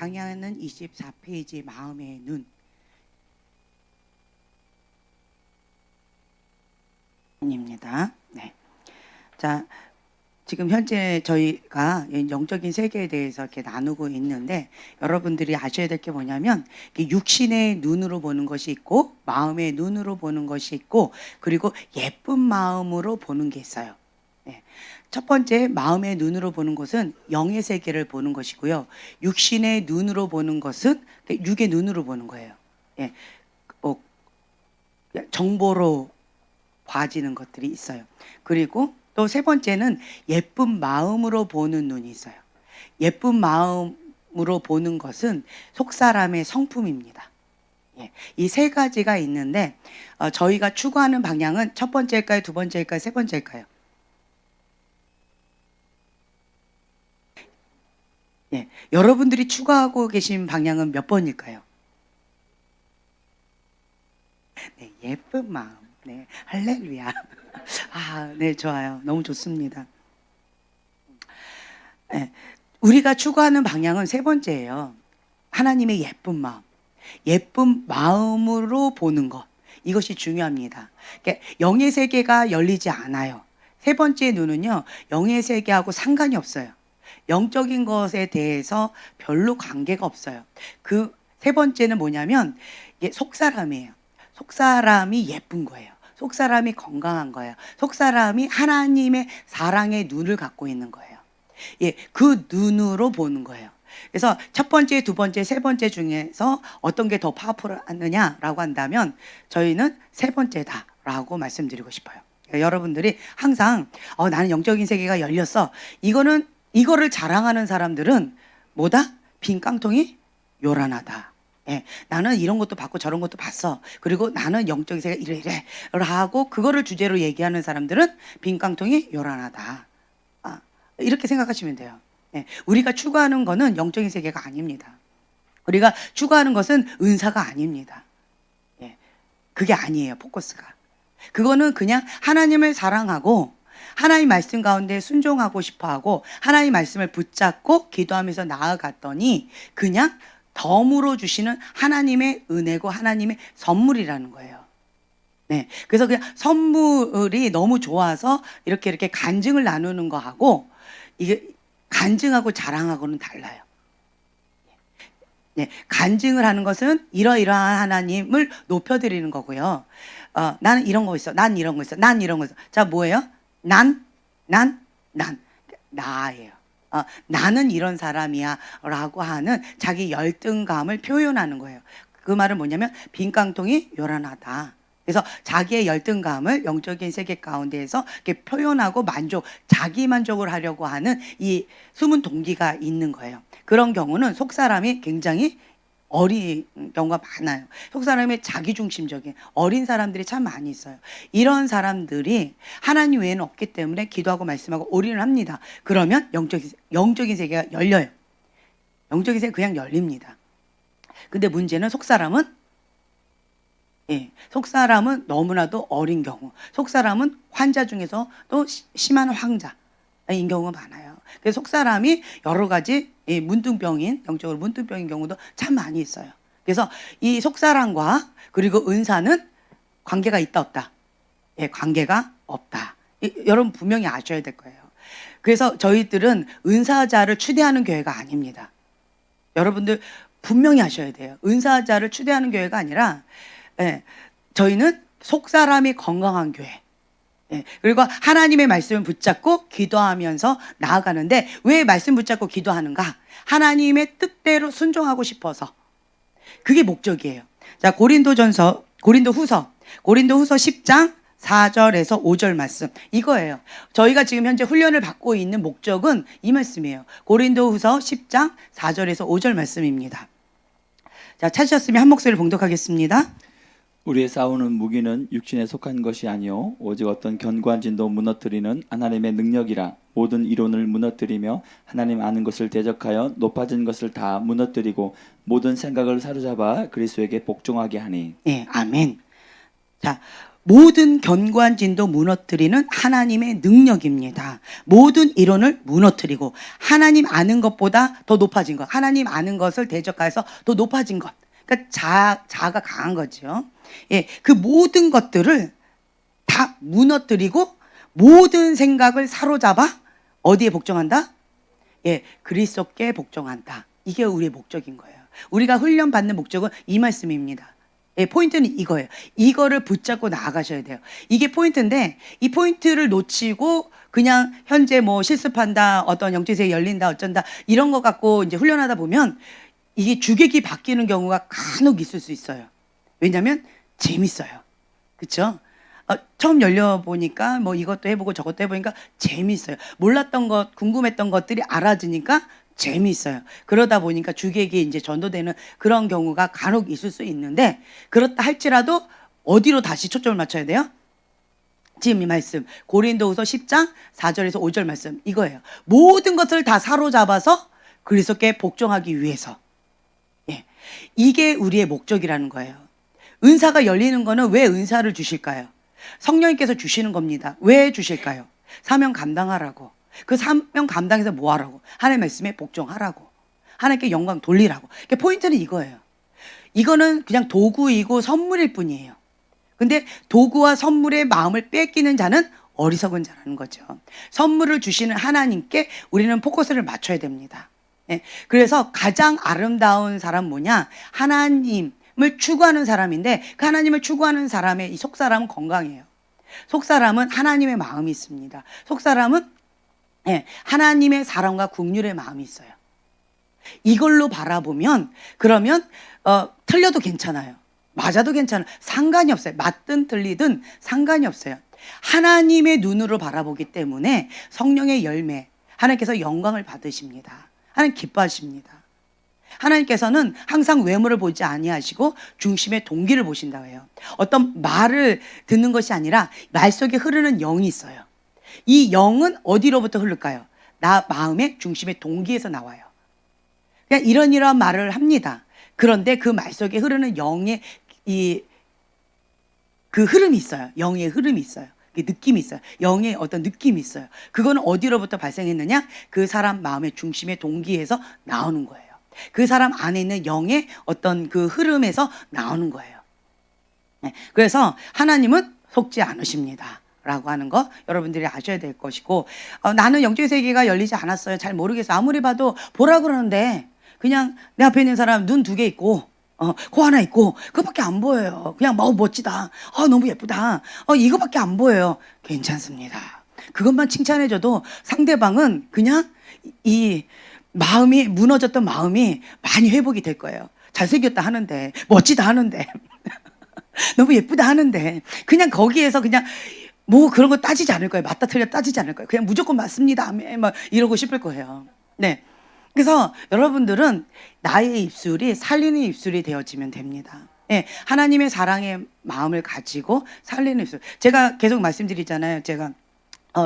방향은 24페이지 마음의 눈입니다. 네. 자, 지금 현재 저희가 영적인 세계에 대해서 이렇게 나누고 있는데 여러분들이 아셔야 될 게 뭐냐면 육신의 눈으로 보는 것이 있고 마음의 눈으로 보는 것이 있고 그리고 예쁜 마음으로 보는 게 있어요. 네. 첫 번째 마음의 눈으로 보는 것은 영의 세계를 보는 것이고요. 육신의 눈으로 보는 것은 육의 눈으로 보는 거예요. 예. 정보로 봐지는 것들이 있어요. 그리고 또 세 번째는 예쁜 마음으로 보는 눈이 있어요. 예쁜 마음으로 보는 것은 속사람의 성품입니다. 예, 이 세 가지가 있는데 저희가 추구하는 방향은 첫 번째일까요? 두 번째일까요? 세 번째일까요? 예, 여러분들이 추구하고 계신 방향은 몇 번일까요? 네, 예쁜 마음. 네, 할렐루야. 아, 네, 좋아요. 너무 좋습니다. 네, 우리가 추구하는 방향은 세 번째예요. 하나님의 예쁜 마음. 예쁜 마음으로 보는 것. 이것이 중요합니다. 그러니까 영의 세계가 열리지 않아요. 세 번째 눈은요, 영의 세계하고 상관이 없어요. 영적인 것에 대해서 별로 관계가 없어요. 그 세 번째는 뭐냐면, 이게 속사람이에요. 속사람이 예쁜 거예요. 속사람이 건강한 거예요. 속사람이 하나님의 사랑의 눈을 갖고 있는 거예요. 예, 그 눈으로 보는 거예요. 그래서 첫 번째, 두 번째, 세 번째 중에서 어떤 게 더 파워풀하느냐라고 한다면 저희는 세 번째다라고 말씀드리고 싶어요. 그러니까 여러분들이 항상 나는 영적인 세계가 열렸어. 이거를 자랑하는 사람들은 뭐다? 빈 깡통이 요란하다. 예, 나는 이런 것도 봤고 저런 것도 봤어. 그리고 나는 영적인 세계가 이래 라고 그거를 주제로 얘기하는 사람들은 빈 깡통이 요란하다. 이렇게 생각하시면 돼요. 예, 우리가 추구하는 것은 영적인 세계가 아닙니다. 우리가 추구하는 것은 은사가 아닙니다. 예, 그게 아니에요, 포커스가. 그거는 그냥 하나님을 사랑하고 하나님 말씀 가운데 순종하고 싶어하고 하나님 말씀을 붙잡고 기도하면서 나아갔더니 그냥 덤으로 주시는 하나님의 은혜고 하나님의 선물이라는 거예요. 네, 그래서 그냥 선물이 너무 좋아서 이렇게 간증을 나누는 거하고 이게 간증하고 자랑하고는 달라요. 네, 간증을 하는 것은 이러이러한 하나님을 높여드리는 거고요. 나는 이런 거 있어. 난 이런 거 있어. 난 이런 거 있어. 자, 뭐예요? 난. 나예요. 나는 이런 사람이야. 라고 하는 자기 열등감을 표현하는 거예요. 그 말은 뭐냐면, 빈 깡통이 요란하다. 그래서 자기의 열등감을 영적인 세계 가운데에서 이렇게 표현하고 자기 만족을 하려고 하는 이 숨은 동기가 있는 거예요. 그런 경우는 속사람이 굉장히 어린 경우가 많아요. 속사람이 자기중심적인 어린 사람들이 참 많이 있어요. 이런 사람들이 하나님 외에는 없기 때문에 기도하고 말씀하고 올인을 합니다. 그러면 영적인 세계가 열려요. 영적인 세계가 그냥 열립니다. 근데 문제는 속사람은 속사람은 너무나도 어린 경우, 속사람은 환자 중에서 또 심한 황자인 경우가 많아요. 그래서 속사람이 여러 가지 영적으로 문둥병인 경우도 참 많이 있어요. 그래서 이 속사람과 그리고 은사는 관계가 있다 없다? 관계가 없다. 여러분 분명히 아셔야 될 거예요. 그래서 저희들은 은사자를 추대하는 교회가 아닙니다. 여러분들 분명히 아셔야 돼요. 은사자를 추대하는 교회가 아니라 저희는 속사람이 건강한 교회. 그리고 하나님의 말씀을 붙잡고 기도하면서 나아가는데 왜 말씀 붙잡고 기도하는가? 하나님의 뜻대로 순종하고 싶어서. 그게 목적이에요. 자, 고린도후서 10장 4절에서 5절 말씀. 이거예요. 저희가 지금 현재 훈련을 받고 있는 목적은 이 말씀이에요. 고린도후서 10장 4절에서 5절 말씀입니다. 자, 찾으셨으면 한 목소리를 봉독하겠습니다. 우리의 싸우는 무기는 육신에 속한 것이 아니요 오직 어떤 견고한 진도 무너뜨리는 하나님의 능력이라. 모든 이론을 무너뜨리며 하나님 아는 것을 대적하여 높아진 것을 다 무너뜨리고 모든 생각을 사로잡아 그리스도에게 복종하게 하니. 아멘. 자, 모든 견고한 진도 무너뜨리는 하나님의 능력입니다. 모든 이론을 무너뜨리고 하나님 아는 것보다 더 높아진 것, 하나님 아는 것을 대적하여서 더 높아진 것. 그러니까 자아가 강한 거죠. 예, 그 모든 것들을 다 무너뜨리고 모든 생각을 사로잡아 어디에 복종한다? 예, 그리스도께 복종한다. 이게 우리의 목적인 거예요. 우리가 훈련받는 목적은 이 말씀입니다. 예, 포인트는 이거예요. 이거를 붙잡고 나아가셔야 돼요. 이게 포인트인데 이 포인트를 놓치고 그냥 현재 뭐 실습한다, 어떤 영적세계 열린다, 어쩐다 이런 거 갖고 이제 훈련하다 보면 이게 주객이 바뀌는 경우가 간혹 있을 수 있어요. 왜냐하면 재밌어요. 그렇죠? 처음 열려보니까 뭐 이것도 해보고 저것도 해보니까 재미있어요. 몰랐던 것, 궁금했던 것들이 알아지니까 재미있어요. 그러다 보니까 주객이 이제 전도되는 그런 경우가 간혹 있을 수 있는데, 그렇다 할지라도 어디로 다시 초점을 맞춰야 돼요? 지금 이 말씀 고린도후서 10장 4절에서 5절 말씀 이거예요. 모든 것을 다 사로잡아서 그리스도께 복종하기 위해서. 예, 이게 우리의 목적이라는 거예요. 은사가 열리는 거는 왜 은사를 주실까요? 성령님께서 주시는 겁니다. 왜 주실까요? 사명 감당하라고. 그 사명 감당해서 뭐 하라고? 하나님의 말씀에 복종하라고. 하나님께 영광 돌리라고. 그러니까 포인트는 이거예요. 이거는 그냥 도구이고 선물일 뿐이에요. 근데 도구와 선물의 마음을 뺏기는 자는 어리석은 자라는 거죠. 선물을 주시는 하나님께 우리는 포커스를 맞춰야 됩니다. 예, 그래서 가장 아름다운 사람 뭐냐? 하나님을 추구하는 사람인데, 그 하나님을 추구하는 사람의 이 속사람은 건강해요. 속사람은 하나님의 마음이 있습니다. 속사람은 예, 하나님의 사랑과 긍휼의 마음이 있어요. 이걸로 바라보면 그러면 틀려도 괜찮아요. 맞아도 괜찮아요. 상관이 없어요. 맞든 틀리든 상관이 없어요. 하나님의 눈으로 바라보기 때문에 성령의 열매, 하나님께서 영광을 받으십니다. 하나님 기뻐하십니다. 하나님께서는 항상 외모를 보지 아니하시고 중심의 동기를 보신다고 해요. 어떤 말을 듣는 것이 아니라 말 속에 흐르는 영이 있어요. 이 영은 어디로부터 흐를까요? 나 마음의 중심의 동기에서 나와요. 그냥 이런 말을 합니다. 그런데 그 말 속에 흐르는 영의 그 흐름이 있어요. 영의 흐름이 있어요. 느낌이 있어요. 영의 어떤 느낌이 있어요. 그거는 어디로부터 발생했느냐? 그 사람 마음의 중심의 동기에서 나오는 거예요. 그 사람 안에 있는 영의 어떤 그 흐름에서 나오는 거예요. 그래서 하나님은 속지 않으십니다. 라고 하는 거 여러분들이 아셔야 될 것이고, 나는 영적인 세계가 열리지 않았어요. 잘 모르겠어요. 아무리 봐도 보라 그러는데 그냥 내 앞에 있는 사람 눈 2개 있고 코 하나 있고 그거밖에 안 보여요. 그냥 멋지다. 너무 예쁘다. 이거밖에 안 보여요. 괜찮습니다. 그것만 칭찬해줘도 상대방은 그냥 이 마음이 무너졌던 마음이 많이 회복이 될 거예요. 잘생겼다 하는데, 멋지다 하는데, 너무 예쁘다 하는데, 그냥 거기에서 그냥 뭐 그런 거 따지지 않을 거예요. 맞다 틀렸다 따지지 않을 거예요. 그냥 무조건 맞습니다. 막 이러고 싶을 거예요. 네. 그래서 여러분들은 나의 입술이 살리는 입술이 되어지면 됩니다. 네. 하나님의 사랑의 마음을 가지고 살리는 입술. 제가 계속 말씀드리잖아요. 제가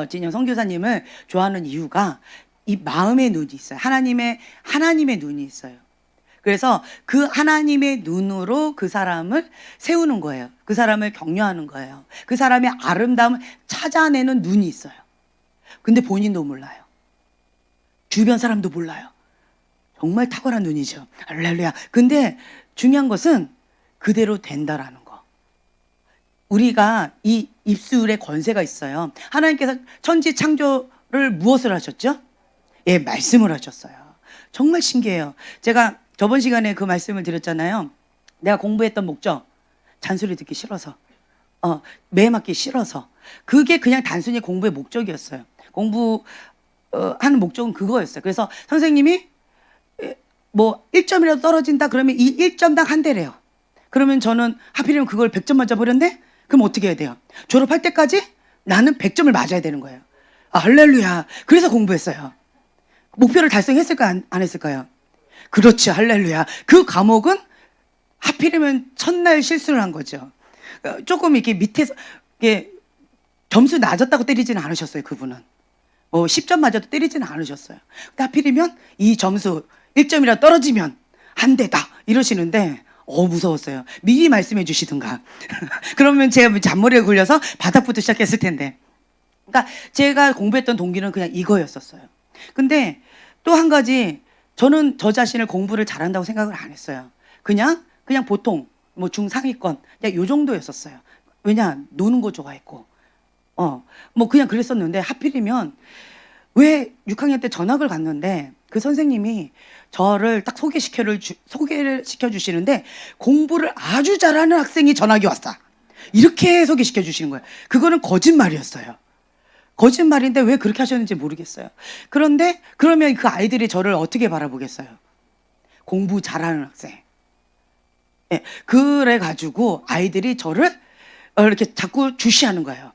진영 선교사님을 좋아하는 이유가 이 마음의 눈이 있어요. 하나님의 눈이 있어요. 그래서 그 하나님의 눈으로 그 사람을 세우는 거예요. 그 사람을 격려하는 거예요. 그 사람의 아름다움을 찾아내는 눈이 있어요. 근데 본인도 몰라요. 주변 사람도 몰라요. 정말 탁월한 눈이죠. 할렐루야. 근데 중요한 것은 그대로 된다라는 거. 우리가 이 입술에 권세가 있어요. 하나님께서 천지 창조를 무엇을 하셨죠? 예, 말씀을 하셨어요. 정말 신기해요. 제가 저번 시간에 그 말씀을 드렸잖아요. 내가 공부했던 목적, 잔소리 듣기 싫어서, 매 맞기 싫어서. 그게 그냥 단순히 공부의 목적이었어요. 하는 목적은 그거였어요. 그래서 선생님이 뭐 1점이라도 떨어진다 그러면 이 1점당 한 대래요. 그러면 저는 하필이면 그걸 100점 맞아버렸네? 그럼 어떻게 해야 돼요? 졸업할 때까지 나는 100점을 맞아야 되는 거예요. 할렐루야. 그래서 공부했어요. 목표를 달성했을까요? 안 했을까요? 그렇죠. 할렐루야. 그 과목은 하필이면 첫날 실수를 한 거죠. 조금 이렇게 밑에서 이렇게 점수 낮았다고 때리지는 않으셨어요. 그분은. 10점 맞아도 때리지는 않으셨어요. 하필이면 이 점수 1점이라도 떨어지면 한 대다 이러시는데 무서웠어요. 미리 말씀해 주시든가. 그러면 제가 잔머리에 굴려서 바닥부터 시작했을 텐데. 그러니까 제가 공부했던 동기는 그냥 이거였었어요. 근데 또 한 가지, 저는 저 자신을 공부를 잘한다고 생각을 안 했어요. 그냥 보통 뭐 중상위권 그냥 요 정도였었어요. 왜냐, 노는 거 좋아했고 뭐 그냥 그랬었는데, 하필이면 왜 6학년 때 전학을 갔는데 그 선생님이 저를 딱 소개를 시켜 주시는데, 공부를 아주 잘하는 학생이 전학이 왔어. 이렇게 소개시켜 주시는 거예요. 그거는 거짓말이었어요. 거짓말인데 왜 그렇게 하셨는지 모르겠어요. 그런데 그러면 그 아이들이 저를 어떻게 바라보겠어요? 공부 잘하는 학생. 예, 그래가지고 아이들이 저를 이렇게 자꾸 주시하는 거예요.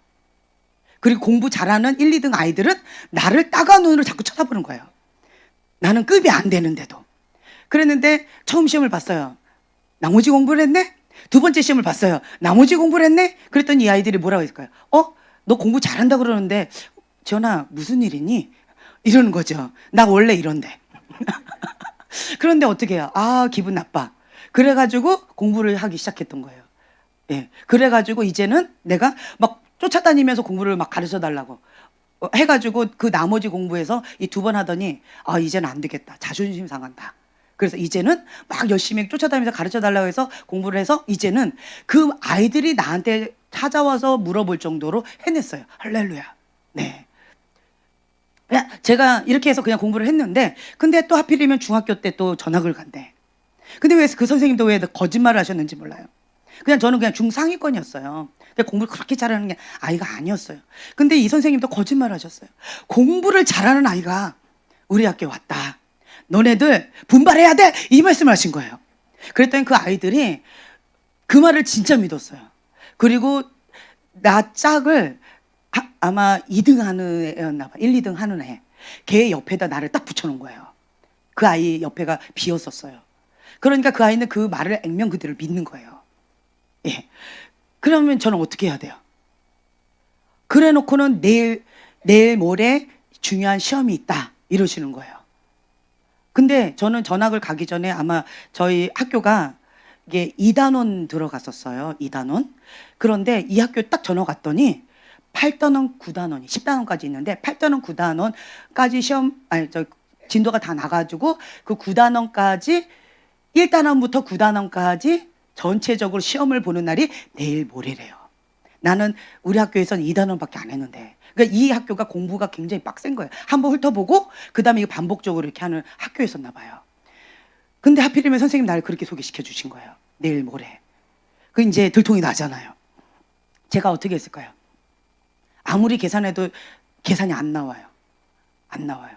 그리고 공부 잘하는 1, 2등 아이들은 나를 따가운 눈으로 자꾸 쳐다보는 거예요. 나는 급이 안 되는데도. 그랬는데 처음 시험을 봤어요. 나머지 공부를 했네? 두 번째 시험을 봤어요. 나머지 공부를 했네? 그랬더니 이 아이들이 뭐라고 했을까요? 너 공부 잘한다 그러는데 지연아 무슨 일이니? 이러는 거죠. 나 원래 이런데. 그런데 어떻게 해요? 기분 나빠. 그래가지고 공부를 하기 시작했던 거예요. 예. 그래가지고 이제는 내가 막 쫓아다니면서 공부를 막 가르쳐 달라고 해가지고 그 나머지 공부에서 이 두 번 하더니 이제는 안 되겠다. 자존심 상한다. 그래서 이제는 막 열심히 쫓아다니면서 가르쳐 달라고 해서 공부를 해서 이제는 그 아이들이 나한테 찾아와서 물어볼 정도로 해냈어요. 할렐루야. 네. 그냥 제가 이렇게 해서 그냥 공부를 했는데, 근데 또 하필이면 중학교 때 또 전학을 간대. 근데 왜 그 선생님도 왜 거짓말을 하셨는지 몰라요. 저는 그냥 중상위권이었어요. 공부를 그렇게 잘하는 게 아이가 아니었어요. 근데 이 선생님도 거짓말을 하셨어요. 공부를 잘하는 아이가 우리 학교에 왔다. 너네들 분발해야 돼! 이 말씀을 하신 거예요. 그랬더니 그 아이들이 그 말을 진짜 믿었어요. 그리고 나 짝을 아마 2등 하는 애였나 봐. 1, 2등 하는 애. 걔 옆에다 나를 딱 붙여놓은 거예요. 그 아이 옆에가 비었었어요. 그러니까 그 아이는 그 말을 액면 그대로 믿는 거예요. 예. 그러면 저는 어떻게 해야 돼요? 그래 놓고는 내일 모레 중요한 시험이 있다. 이러시는 거예요. 근데 저는 전학을 가기 전에 아마 저희 학교가 이게 2단원 들어갔었어요. 2단원. 그런데 이 학교 딱 전화 갔더니 8단원, 9단원이 10단원까지 있는데 8단원, 9단원까지 진도가 다 나가지고 그 9단원까지 1단원부터 9단원까지 전체적으로 시험을 보는 날이 내일 모레래요. 나는 우리 학교에서는 2단원밖에 안 했는데, 그러니까 이 학교가 공부가 굉장히 빡센 거예요. 한번 훑어보고 그 다음에 이거 반복적으로 이렇게 하는 학교였었나 봐요. 근데 하필이면 선생님 나를 그렇게 소개시켜 주신 거예요. 내일 모레. 그 이제 들통이 나잖아요. 제가 어떻게 했을까요? 아무리 계산해도 계산이 안 나와요. 안 나와요.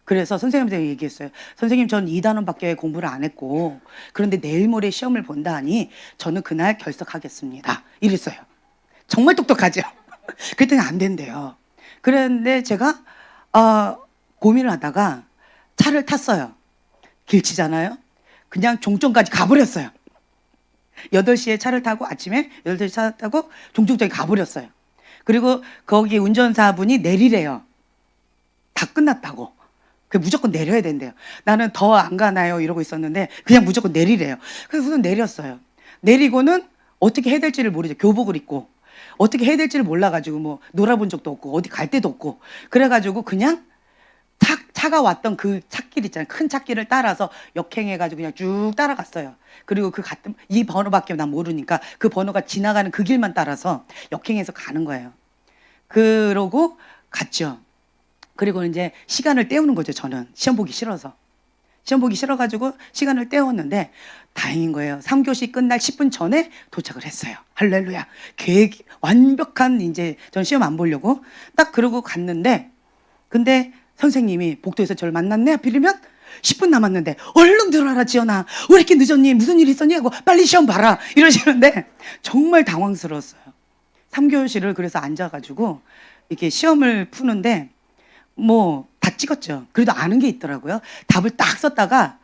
그래서 선생님한테 얘기했어요. 선생님, 전 2단원밖에 공부를 안 했고, 그런데 내일 모레 시험을 본다 하니 저는 그날 결석하겠습니다. 이랬어요. 정말 똑똑하죠? 그랬더니 안 된대요. 그랬는데 제가 고민을 하다가 차를 탔어요. 길치잖아요. 그냥 종점까지 가버렸어요. 8시에 차를 타고, 아침에 8시 차 타고 종점까지 가버렸어요. 그리고 거기 운전사분이 내리래요. 다 끝났다고. 무조건 내려야 된대요. 나는 더 안 가나요? 이러고 있었는데 그냥 무조건 내리래요. 그래서 우선 내렸어요. 내리고는 어떻게 해야 될지를 모르죠. 교복을 입고. 어떻게 해야 될지를 몰라가지고 뭐 놀아본 적도 없고 어디 갈 데도 없고. 그래가지고 그냥 차가 왔던 그 찻길 있잖아요. 큰 찻길을 따라서 역행해가지고 그냥 쭉 따라갔어요. 그리고 이 번호밖에 난 모르니까 그 번호가 지나가는 그 길만 따라서 역행해서 가는 거예요. 그러고 갔죠. 그리고 이제 시간을 때우는 거죠. 저는 시험 보기 싫어서. 시험 보기 싫어가지고 시간을 때웠는데 다행인 거예요. 3교시 끝날 10분 전에 도착을 했어요. 할렐루야. 완벽한 이제 전 시험 안 보려고 딱 그러고 갔는데, 근데 선생님이 복도에서 저를 만났네. 하필이면 10분 남았는데 얼른 들어와라 지연아. 왜 이렇게 늦었니? 무슨 일 있었니? 하고 빨리 시험 봐라. 이러시는데 정말 당황스러웠어요. 3교시를 그래서 앉아가지고 이렇게 시험을 푸는데 뭐 다 찍었죠. 그래도 아는 게 있더라고요. 답을 딱 썼다가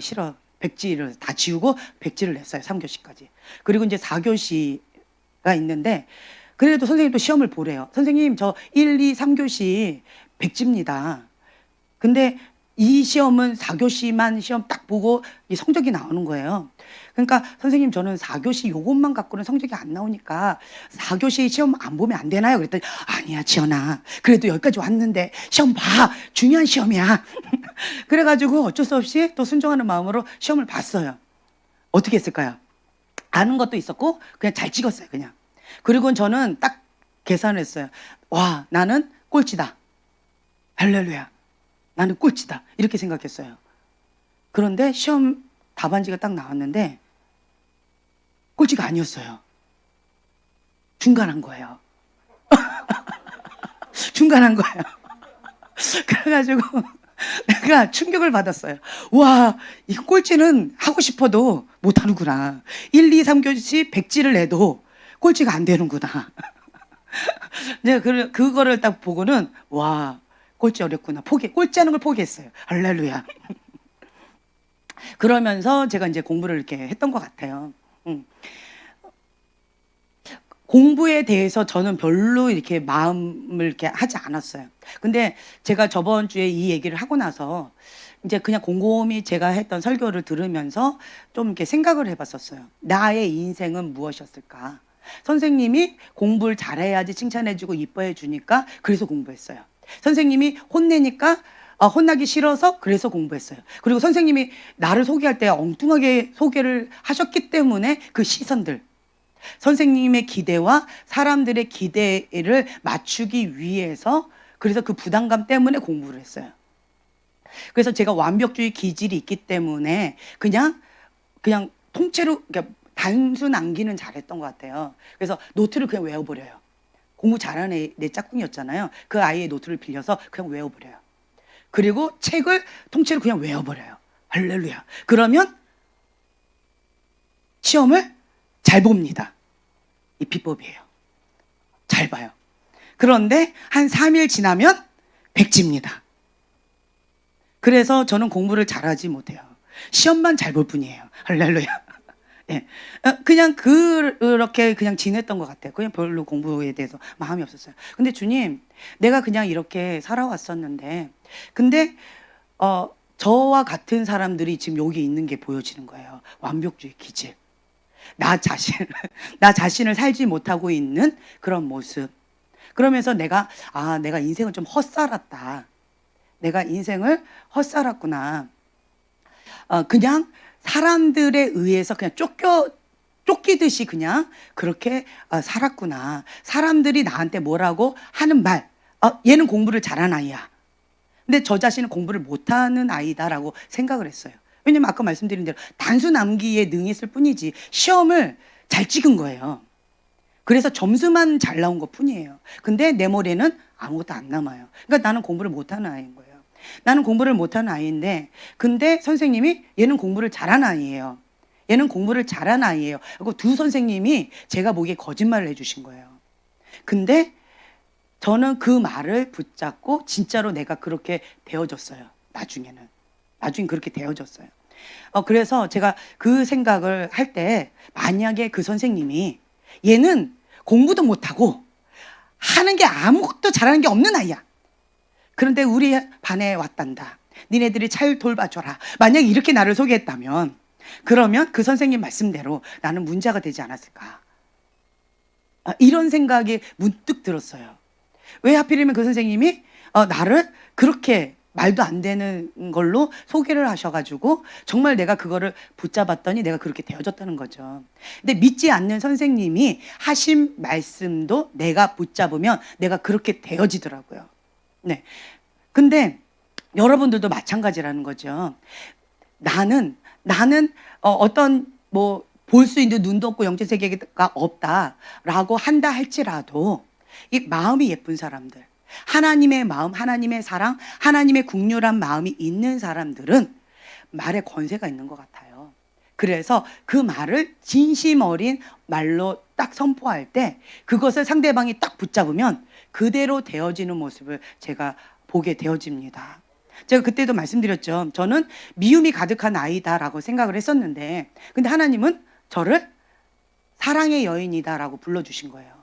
싫어. 백지를 다 지우고 백지를 냈어요. 3교시까지. 그리고 이제 4교시가 있는데 그래도 선생님도 시험을 보래요. 선생님 저 1, 2, 3교시 백지입니다. 근데 이 시험은 4교시만 시험 딱 보고 이 성적이 나오는 거예요. 그러니까 선생님 저는 4교시 요것만 갖고는 성적이 안 나오니까 4교시 시험 안 보면 안 되나요? 그랬더니 아니야 지연아, 그래도 여기까지 왔는데 시험 봐, 중요한 시험이야. 그래가지고 어쩔 수 없이 또 순종하는 마음으로 시험을 봤어요. 어떻게 했을까요? 아는 것도 있었고 그냥 잘 찍었어요 그냥. 그리고 저는 딱 계산을 했어요. 와, 나는 꼴찌다, 할렐루야, 나는 꼴찌다, 이렇게 생각했어요. 그런데 시험 답안지가 딱 나왔는데 꼴찌가 아니었어요. 중간한 거예요. 중간한 거예요. 그래가지고 내가 충격을 받았어요. 와, 이 꼴찌는 하고 싶어도 못하는구나. 1, 2, 3교시 백지를 내도 꼴찌가 안 되는구나. 내가 그거를 딱 보고는 와, 꼴찌 어렵구나. 꼴찌하는 걸 포기했어요. 할렐루야. 그러면서 제가 이제 공부를 이렇게 했던 것 같아요. 공부에 대해서 저는 별로 이렇게 마음을 이렇게 하지 않았어요. 근데 제가 저번 주에 이 얘기를 하고 나서 이제 그냥 곰곰이 제가 했던 설교를 들으면서 좀 이렇게 생각을 해봤었어요. 나의 인생은 무엇이었을까? 선생님이 공부를 잘해야지 칭찬해주고 이뻐해 주니까 그래서 공부했어요. 선생님이 혼내니까 혼나기 싫어서 그래서 공부했어요. 그리고 선생님이 나를 소개할 때 엉뚱하게 소개를 하셨기 때문에 그 시선들, 선생님의 기대와 사람들의 기대를 맞추기 위해서, 그래서 그 부담감 때문에 공부를 했어요. 그래서 제가 완벽주의 기질이 있기 때문에 그냥 통째로 그러니까 단순 암기는 잘했던 것 같아요. 그래서 노트를 그냥 외워버려요. 공부 잘하는 내 짝꿍이었잖아요. 그 아이의 노트를 빌려서 그냥 외워버려요. 그리고 책을 통째로 그냥 외워버려요. 할렐루야. 그러면 시험을 잘 봅니다. 이 비법이에요. 잘 봐요. 그런데 한 3일 지나면 백지입니다. 그래서 저는 공부를 잘하지 못해요. 시험만 잘 볼 뿐이에요. 할렐루야. 예. 그냥 그렇게 그냥 지냈던 것 같아요. 그냥 별로 공부에 대해서 마음이 없었어요. 근데 주님, 내가 그냥 이렇게 살아왔었는데, 근데 저와 같은 사람들이 지금 여기 있는 게 보여지는 거예요. 완벽주의 기질. 나 자신을 살지 못하고 있는 그런 모습. 그러면서 내가 인생을 좀 헛살았다. 내가 인생을 헛살았구나. 그냥 사람들에 의해서 그냥 쫓기듯이 그냥 그렇게 살았구나. 사람들이 나한테 뭐라고 하는 말, 얘는 공부를 잘한 아이야. 근데 저 자신은 공부를 못하는 아이다라고 생각을 했어요. 왜냐면 아까 말씀드린 대로 단순 암기에 능했을 뿐이지 시험을 잘 찍은 거예요. 그래서 점수만 잘 나온 것 뿐이에요. 근데 내 머리에는 아무것도 안 남아요. 그러니까 나는 공부를 못하는 아이인 거예요. 나는 공부를 못하는 아이인데, 근데 선생님이 얘는 공부를 잘하는 아이예요. 얘는 공부를 잘하는 아이예요. 그리고 두 선생님이 제가 보기에 거짓말을 해주신 거예요. 근데 저는 그 말을 붙잡고 진짜로 내가 그렇게 되어졌어요. 나중에 그렇게 되어졌어요. 그래서 제가 그 생각을 할 때, 만약에 그 선생님이 얘는 공부도 못하고 하는 게 아무것도 잘하는 게 없는 아이야. 그런데 우리 반에 왔단다. 니네들이 잘 돌봐줘라. 만약에 이렇게 나를 소개했다면, 그러면 그 선생님 말씀대로 나는 문제가 되지 않았을까. 이런 생각이 문득 들었어요. 왜 하필이면 그 선생님이 나를 그렇게 말도 안 되는 걸로 소개를 하셔가지고 정말 내가 그거를 붙잡았더니 내가 그렇게 되어졌다는 거죠. 근데 믿지 않는 선생님이 하신 말씀도 내가 붙잡으면 내가 그렇게 되어지더라고요. 네. 근데 여러분들도 마찬가지라는 거죠. 나는 어떤 볼 수 있는 눈도 없고 영적 세계가 없다라고 한다 할지라도 이 마음이 예쁜 사람들, 하나님의 마음, 하나님의 사랑, 하나님의 국률한 마음이 있는 사람들은 말에 권세가 있는 것 같아요. 그래서 그 말을 진심 어린 말로 딱 선포할 때 그것을 상대방이 딱 붙잡으면 그대로 되어지는 모습을 제가 보게 되어집니다. 제가 그때도 말씀드렸죠. 저는 미움이 가득한 아이다라고 생각을 했었는데, 근데 하나님은 저를 사랑의 여인이다라고 불러주신 거예요.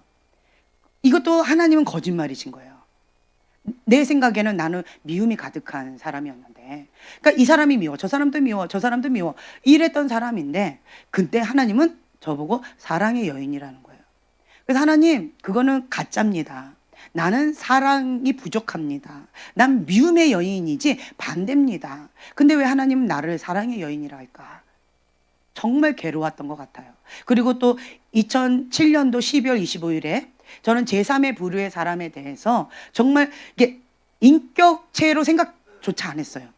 이것도 하나님은 거짓말이신 거예요. 내 생각에는 나는 미움이 가득한 사람이었는데, 그러니까 이 사람이 미워, 저 사람도 미워, 저 사람도 미워, 이랬던 사람인데, 근데 하나님은 저보고 사랑의 여인이라는 거예요. 그래서 하나님, 그거는 가짜입니다. 나는 사랑이 부족합니다. 난 미움의 여인이지 반대입니다. 근데 왜 하나님은 나를 사랑의 여인이라 할까? 정말 괴로웠던 것 같아요. 그리고 또 2007년도 12월 25일에 저는 제3의 부류의 사람에 대해서 정말 이게 인격체로 생각조차 안 했어요.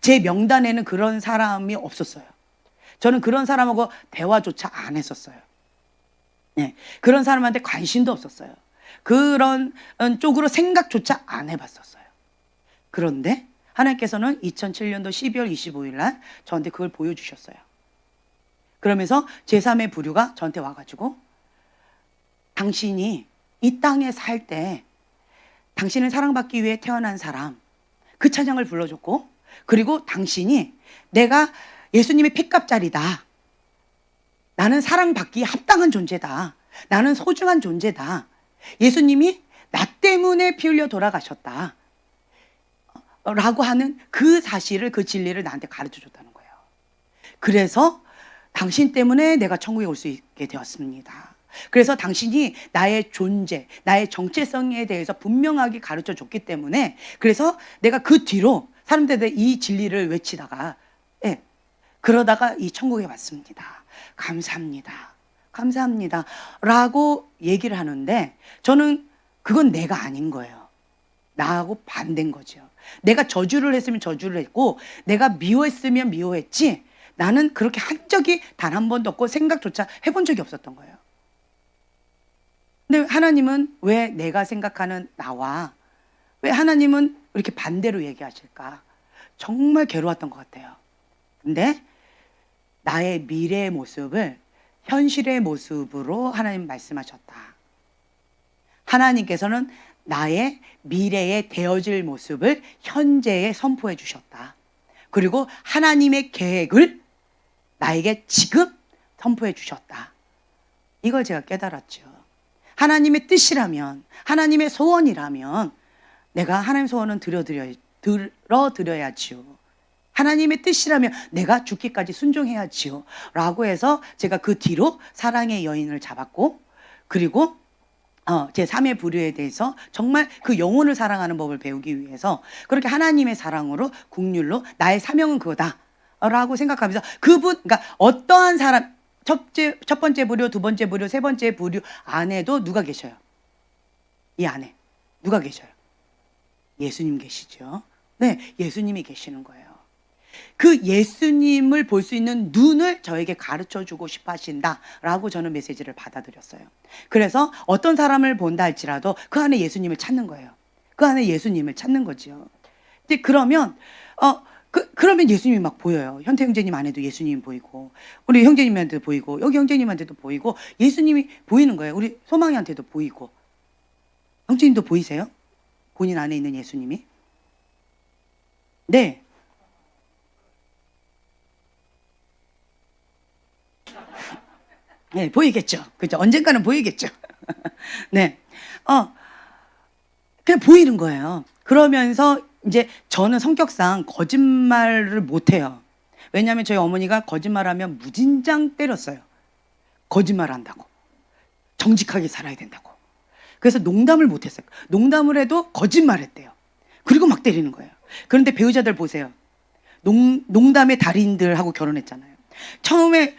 제 명단에는 그런 사람이 없었어요. 저는 그런 사람하고 대화조차 안 했었어요. 네, 그런 사람한테 관심도 없었어요. 그런 쪽으로 생각조차 안 해봤었어요. 그런데 하나님께서는 2007년도 12월 25일 날 저한테 그걸 보여주셨어요. 그러면서 제3의 부류가 저한테 와가지고, 당신이 이 땅에 살 때 당신은 사랑받기 위해 태어난 사람, 그 찬양을 불러줬고, 그리고 당신이 내가 예수님의 핏값짜리다, 나는 사랑받기 합당한 존재다, 나는 소중한 존재다, 예수님이 나 때문에 피 흘려 돌아가셨다 라고 하는 그 사실을, 그 진리를 나한테 가르쳐 줬다는 거예요. 그래서 당신 때문에 내가 천국에 올 수 있게 되었습니다. 그래서 당신이 나의 존재, 나의 정체성에 대해서 분명하게 가르쳐 줬기 때문에, 그래서 내가 그 뒤로 사람들한테 이 진리를 외치다가, 그러다가 이 천국에 왔습니다. 감사합니다. 감사합니다. 라고 얘기를 하는데, 저는 그건 내가 아닌 거예요. 나하고 반대인 거죠. 내가 저주를 했으면 저주를 했고, 내가 미워했으면 미워했지, 나는 그렇게 한 적이 단 한 번도 없고 생각조차 해본 적이 없었던 거예요. 근데 하나님은 왜 내가 생각하는 나와 왜 하나님은 이렇게 반대로 얘기하실까? 정말 괴로웠던 것 같아요. 근데 나의 미래의 모습을 현실의 모습으로 하나님 말씀하셨다. 하나님께서는 나의 미래에 되어질 모습을 현재에 선포해 주셨다. 그리고 하나님의 계획을 나에게 지금 선포해 주셨다. 이걸 제가 깨달았죠. 하나님의 뜻이라면, 하나님의 소원이라면 내가 하나님의 소원은 들어드려야지요. 하나님의 뜻이라면 내가 죽기까지 순종해야지요. 라고 해서 제가 그 뒤로 사랑의 여인을 잡았고, 그리고 제3의 부류에 대해서 정말 그 영혼을 사랑하는 법을 배우기 위해서 그렇게 하나님의 사랑으로, 국률로 나의 사명은 그거다 라고 생각하면서, 그러니까 어떠한 사람, 첫 번째 부류, 두 번째 부류, 세 번째 부류 안에도 누가 계셔요? 이 안에 누가 계셔요? 예수님 계시죠. 네, 예수님이 계시는 거예요. 그 예수님을 볼 수 있는 눈을 저에게 가르쳐 주고 싶어 하신다라고 저는 메시지를 받아들였어요. 그래서 어떤 사람을 본다 할지라도 그 안에 예수님을 찾는 거예요. 그 안에 예수님을 찾는 거죠. 근데 그러면 그러면 예수님이 막 보여요. 현태 형제님 안에도 예수님이 보이고, 우리 형제님한테도 보이고, 여기 형제님한테도 보이고, 예수님이 보이는 거예요. 우리 소망이한테도 보이고. 형제님도 보이세요? 본인 안에 있는 예수님이? 네. 네, 보이겠죠. 그죠? 언젠가는 보이겠죠. 네. 그냥 보이는 거예요. 그러면서 이제 저는 성격상 거짓말을 못해요. 왜냐하면 저희 어머니가 거짓말하면 무진장 때렸어요. 거짓말 한다고. 정직하게 살아야 된다고. 그래서 농담을 못했어요. 농담을 해도 거짓말했대요. 그리고 막 때리는 거예요. 그런데 배우자들 보세요. 농담의 달인들하고 결혼했잖아요. 처음에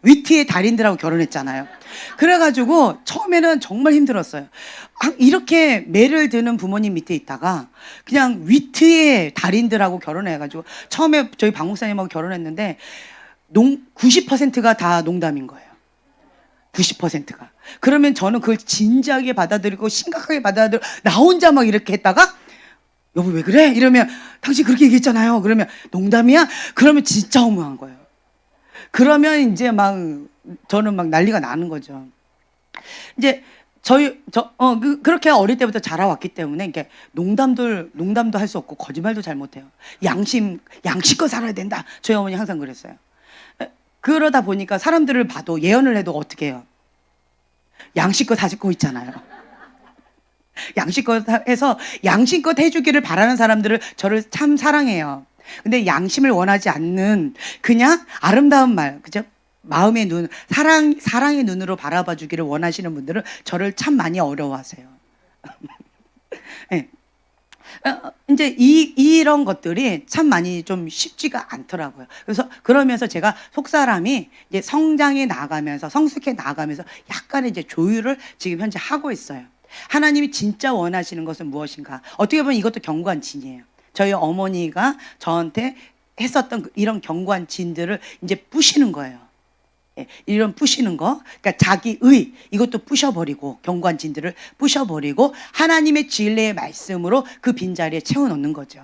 위트의 달인들하고 결혼했잖아요. 그래가지고 처음에는 정말 힘들었어요. 이렇게 매를 드는 부모님 밑에 있다가 그냥 위트의 달인들하고 결혼해가지고, 처음에 저희 박 목사님하고 결혼했는데 90%가 다 농담인 거예요. 90%가. 그러면 저는 그걸 진지하게 받아들이고 심각하게 받아들이고 나 혼자 막 이렇게 했다가, 여보 왜 그래? 이러면 당신 그렇게 얘기했잖아요. 그러면 농담이야? 그러면 진짜 허무한 거예요. 그러면 이제 저는 막 난리가 나는 거죠. 이제 그렇게 어릴 때부터 자라왔기 때문에 이게 농담도 할 수 없고 거짓말도 잘 못해요. 양심껏 살아야 된다. 저희 어머니 항상 그랬어요. 그러다 보니까 사람들을 봐도 예언을 해도 어떻게 해요? 양심껏 하고 있잖아요. 양심껏 해서 양심껏 해주기를 바라는 사람들을 저를 참 사랑해요. 근데 양심을 원하지 않는 그냥 아름다운 말, 그죠? 마음의 눈, 사랑의 눈으로 바라봐 주기를 원하시는 분들은 저를 참 많이 어려워하세요. 네. 이제 이런 것들이 참 많이 좀 쉽지가 않더라고요. 그래서 그러면서 제가 속사람이 이제 성장해 나가면서 성숙해 나가면서 약간의 이제 조율을 지금 현재 하고 있어요. 하나님이 진짜 원하시는 것은 무엇인가? 어떻게 보면 이것도 견고한진이에요. 저희 어머니가 저한테 했었던 이런 견고한 진들을 이제 부시는 거예요. 예, 이런 부시는 거, 그러니까 자기의 이것도 부셔버리고 견고한 진들을 부셔버리고 하나님의 진리의 말씀으로 그 빈자리에 채워넣는 거죠.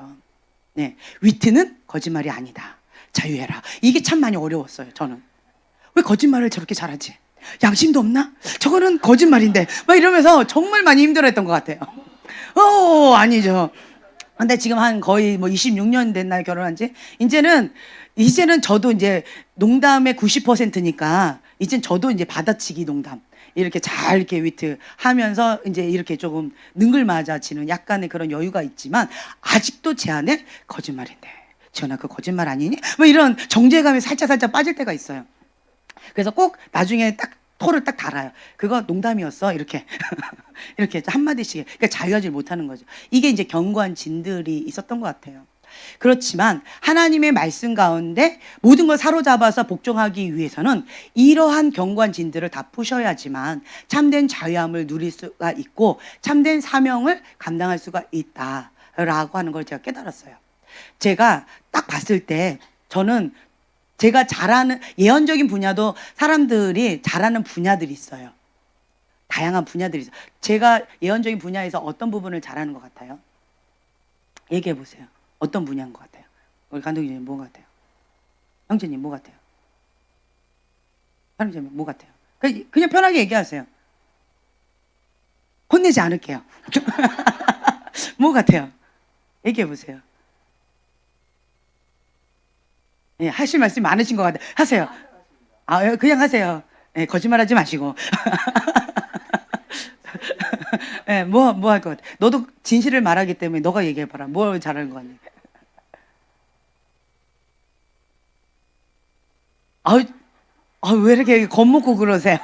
네, 위트는 거짓말이 아니다. 자유해라. 이게 참 많이 어려웠어요. 저는 왜 거짓말을 저렇게 잘하지? 양심도 없나? 저거는 거짓말인데 막 이러면서 정말 많이 힘들어했던 것 같아요. 아니죠. 근데 지금 한 거의 뭐 26년 됐나요? 결혼한 지? 이제는 저도 이제 농담의 90%니까 이젠 저도 이제 받아치기 농담 이렇게 잘 이렇게 위트 하면서 이제 이렇게 조금 능글맞아지는 약간의 그런 여유가 있지만 아직도 제 안에 거짓말인데 지연아 그 거짓말 아니니? 뭐 이런 정죄감이 살짝 빠질 때가 있어요. 그래서 꼭 나중에 딱 토를 딱 달아요. 그거 농담이었어. 이렇게. 이렇게 한마디씩. 그러니까 자유하지 못하는 거죠. 이게 이제 견고한 진들이 있었던 것 같아요. 그렇지만 하나님의 말씀 가운데 모든 걸 사로잡아서 복종하기 위해서는 이러한 견고한 진들을 다 푸셔야지만 참된 자유함을 누릴 수가 있고 참된 사명을 감당할 수가 있다라고 하는 걸 제가 깨달았어요. 제가 딱 봤을 때 저는 제가 잘하는 예언적인 분야도 사람들이 잘하는 분야들이 있어요. 다양한 분야들이 있어요. 제가 예언적인 분야에서 어떤 부분을 잘하는 것 같아요? 얘기해 보세요. 어떤 분야인 것 같아요? 우리 감독님 뭐 같아요? 형제님 뭐 같아요? 사람님 뭐 같아요? 그냥 편하게 얘기하세요. 혼내지 않을게요. 뭐 같아요? 얘기해 보세요. 예, 하실 말씀 많으신 것 같아요. 하세요. 그냥 하세요. 예, 거짓말하지 마시고. 예, 뭐 할 것 같아. 너도 진실을 말하기 때문에 너가 얘기해봐라. 뭘 잘하는 거 같니? 왜 이렇게 겁먹고 그러세요?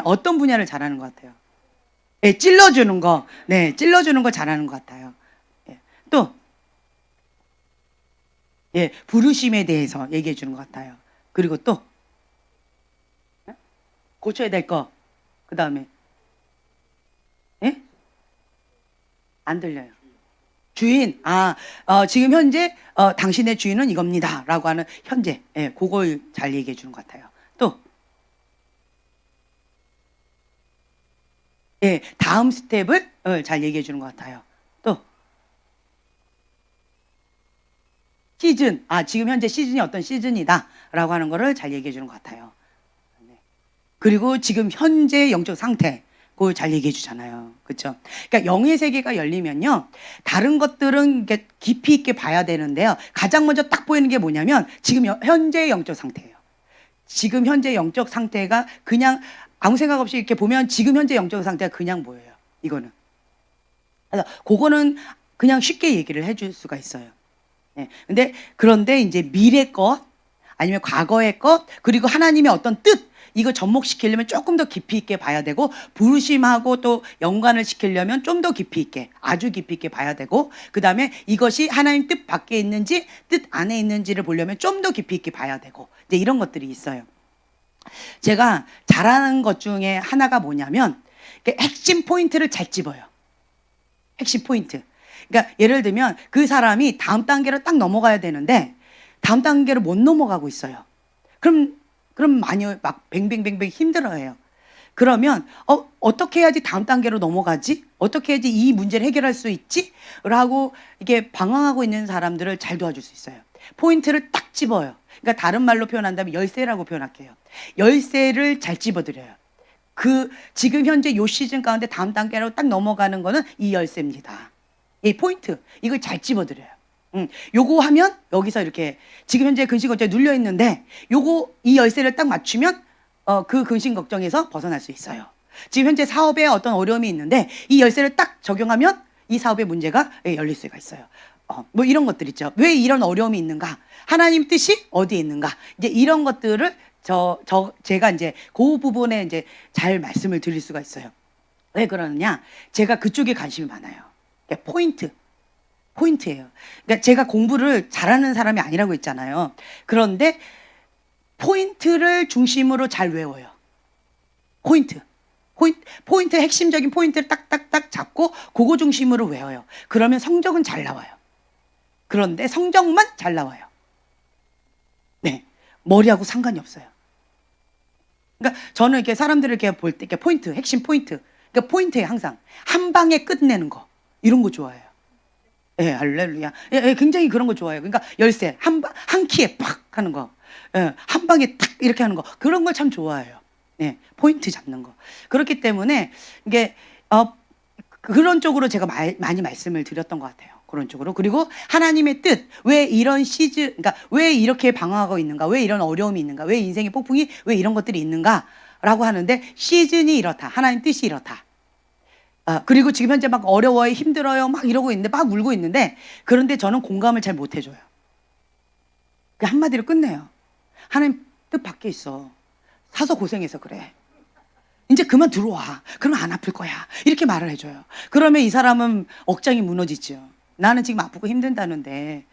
어떤 분야를 잘하는 것 같아요? 예, 찔러주는 거. 네, 찔러주는 거 잘하는 것 같아요. 예, 또, 예, 부르심에 대해서 얘기해 주는 것 같아요. 그리고 또, 고쳐야 될 거. 그 다음에, 예? 안 들려요. 주인, 지금 현재, 당신의 주인은 이겁니다. 라고 하는 현재, 예, 그걸 잘 얘기해 주는 것 같아요. 또, 예, 다음 스텝을 잘 얘기해 주는 것 같아요. 또, 시즌, 지금 현재 시즌이 어떤 시즌이다. 라고 하는 거를 잘 얘기해 주는 것 같아요. 네. 그리고 지금 현재 영적 상태, 그걸 잘 얘기해 주잖아요. 그렇죠? 그러니까 영의 세계가 열리면요. 다른 것들은 깊이 있게 봐야 되는데요. 가장 먼저 딱 보이는 게 뭐냐면 지금 현재의 영적 상태예요. 지금 현재 영적 상태가 그냥 아무 생각 없이 이렇게 보면 지금 현재 영적 상태가 그냥 보여요. 이거는. 그래서 그거는 그냥 쉽게 얘기를 해줄 수가 있어요. 네. 그런데 이제 미래 것 아니면 과거의 것 그리고 하나님의 어떤 뜻 이거 접목시키려면 조금 더 깊이 있게 봐야 되고 부르심하고 또 연관을 시키려면 좀 더 깊이 있게 아주 깊이 있게 봐야 되고 그 다음에 이것이 하나님 뜻 밖에 있는지 뜻 안에 있는지를 보려면 좀 더 깊이 있게 봐야 되고 이제 이런 것들이 있어요. 제가 잘하는 것 중에 하나가 뭐냐면 핵심 포인트를 잘 집어요. 핵심 포인트. 그러니까 예를 들면 그 사람이 다음 단계로 딱 넘어가야 되는데 다음 단계로 못 넘어가고 있어요. 그럼 많이 막 뱅뱅뱅뱅 힘들어해요. 그러면 어떻게 해야지 다음 단계로 넘어가지? 어떻게 해야지 이 문제를 해결할 수 있지? 라고 이게 방황하고 있는 사람들을 잘 도와줄 수 있어요. 포인트를 딱 집어요. 그러니까 다른 말로 표현한다면 열쇠라고 표현할게요. 열쇠를 잘 집어드려요. 지금 현재 요 시즌 가운데 다음 단계로 딱 넘어가는 거는 이 열쇠입니다. 이 포인트 이걸 잘 집어드려요. 요거 하면 여기서 이렇게 지금 현재 근심 걱정에 눌려 있는데 이 열쇠를 딱 맞추면 그 근심 걱정에서 벗어날 수 있어요. 지금 현재 사업에 어떤 어려움이 있는데 이 열쇠를 딱 적용하면 이 사업의 문제가 열릴 수가 있어요. 뭐 이런 것들 있죠. 왜 이런 어려움이 있는가? 하나님 뜻이 어디에 있는가? 이제 이런 것들을 제가 이제 그 부분에 이제 잘 말씀을 드릴 수가 있어요. 왜 그러느냐? 제가 그쪽에 관심이 많아요. 그러니까 포인트예요. 그러니까 제가 공부를 잘하는 사람이 아니라고 했잖아요. 그런데 포인트를 중심으로 잘 외워요. 포인트 핵심적인 포인트를 딱딱딱 잡고 그거 중심으로 외워요. 그러면 성적은 잘 나와요. 그런데 성적만 잘 나와요. 네, 머리하고 상관이 없어요. 그러니까 저는 이렇게 사람들을 이렇게 볼 때 이렇게 포인트, 핵심 포인트, 그러니까 포인트에 항상 한 방에 끝내는 거 이런 거 좋아해요. 예, 할렐루야. 예, 굉장히 그런 거 좋아해요. 그러니까 열쇠 한 키에 팍 하는 거, 예, 한 방에 탁 이렇게 하는 거 그런 걸 참 좋아해요. 예, 포인트 잡는 거. 그렇기 때문에 이게 그런 쪽으로 제가 많이 말씀을 드렸던 것 같아요. 그런 쪽으로. 그리고 하나님의 뜻, 왜 이런 시즌, 그러니까 왜 이렇게 방황하고 있는가, 왜 이런 어려움이 있는가, 왜 인생의 폭풍이, 왜 이런 것들이 있는가라고 하는데 시즌이 이렇다, 하나님 뜻이 이렇다. 그리고 지금 현재 막 어려워요, 힘들어요, 막 이러고 있는데, 막 울고 있는데, 그런데 저는 공감을 잘 못 해줘요. 그 한마디로 끝내요. 하나님 뜻 밖에 있어. 사서 고생해서 그래. 이제 그만 들어와. 그러면 안 아플 거야. 이렇게 말을 해줘요. 그러면 이 사람은 억장이 무너지죠. 나는 지금 아프고 힘든다는데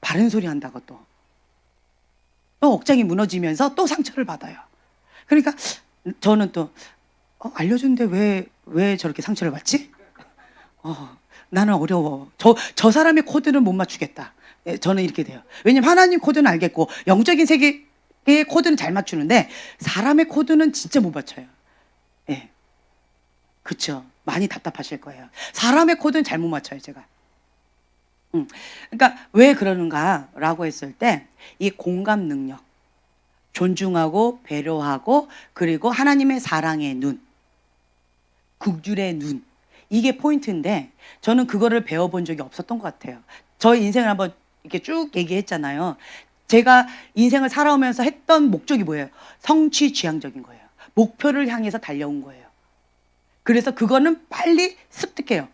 바른 소리 한다고 또 억장이 무너지면서 또 상처를 받아요. 그러니까 저는 또 알려줬는데 왜 저렇게 상처를 받지? 나는 어려워. 저 사람의 코드는 못 맞추겠다. 예, 저는 이렇게 돼요. 왜냐면 하나님 코드는 알겠고 영적인 세계의 코드는 잘 맞추는데 사람의 코드는 진짜 못 맞춰요. 예, 그렇죠. 많이 답답하실 거예요. 사람의 코드는 잘 못 맞춰요, 제가. 그러니까 왜 그러는가라고 했을 때 이 공감 능력, 존중하고 배려하고 그리고 하나님의 사랑의 눈, 국률의 눈, 이게 포인트인데 저는 그거를 배워본 적이 없었던 것 같아요. 저의 인생을 한번 이렇게 쭉 얘기했잖아요. 제가 인생을 살아오면서 했던 목적이 뭐예요? 성취지향적인 거예요. 목표를 향해서 달려온 거예요. 그래서 그거는 빨리 습득해요.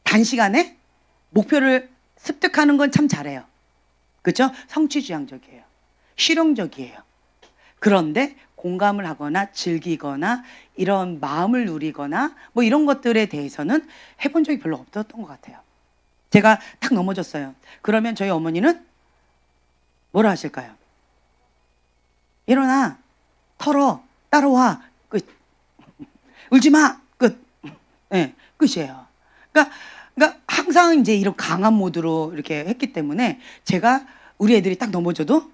단시간에 목표를 습득하는 건 참 잘해요. 그렇죠? 성취지향적이에요. 실용적이에요. 그런데 공감을 하거나 즐기거나 이런 마음을 누리거나 뭐 이런 것들에 대해서는 해본 적이 별로 없었던 것 같아요. 제가 탁 넘어졌어요. 그러면 저희 어머니는 뭐라 하실까요? 일어나, 털어, 따라와, 끝. 울지 마, 끝. 네, 끝이에요. 그러니까 항상 이제 이런 강한 모드로 이렇게 했기 때문에 제가 우리 애들이 딱 넘어져도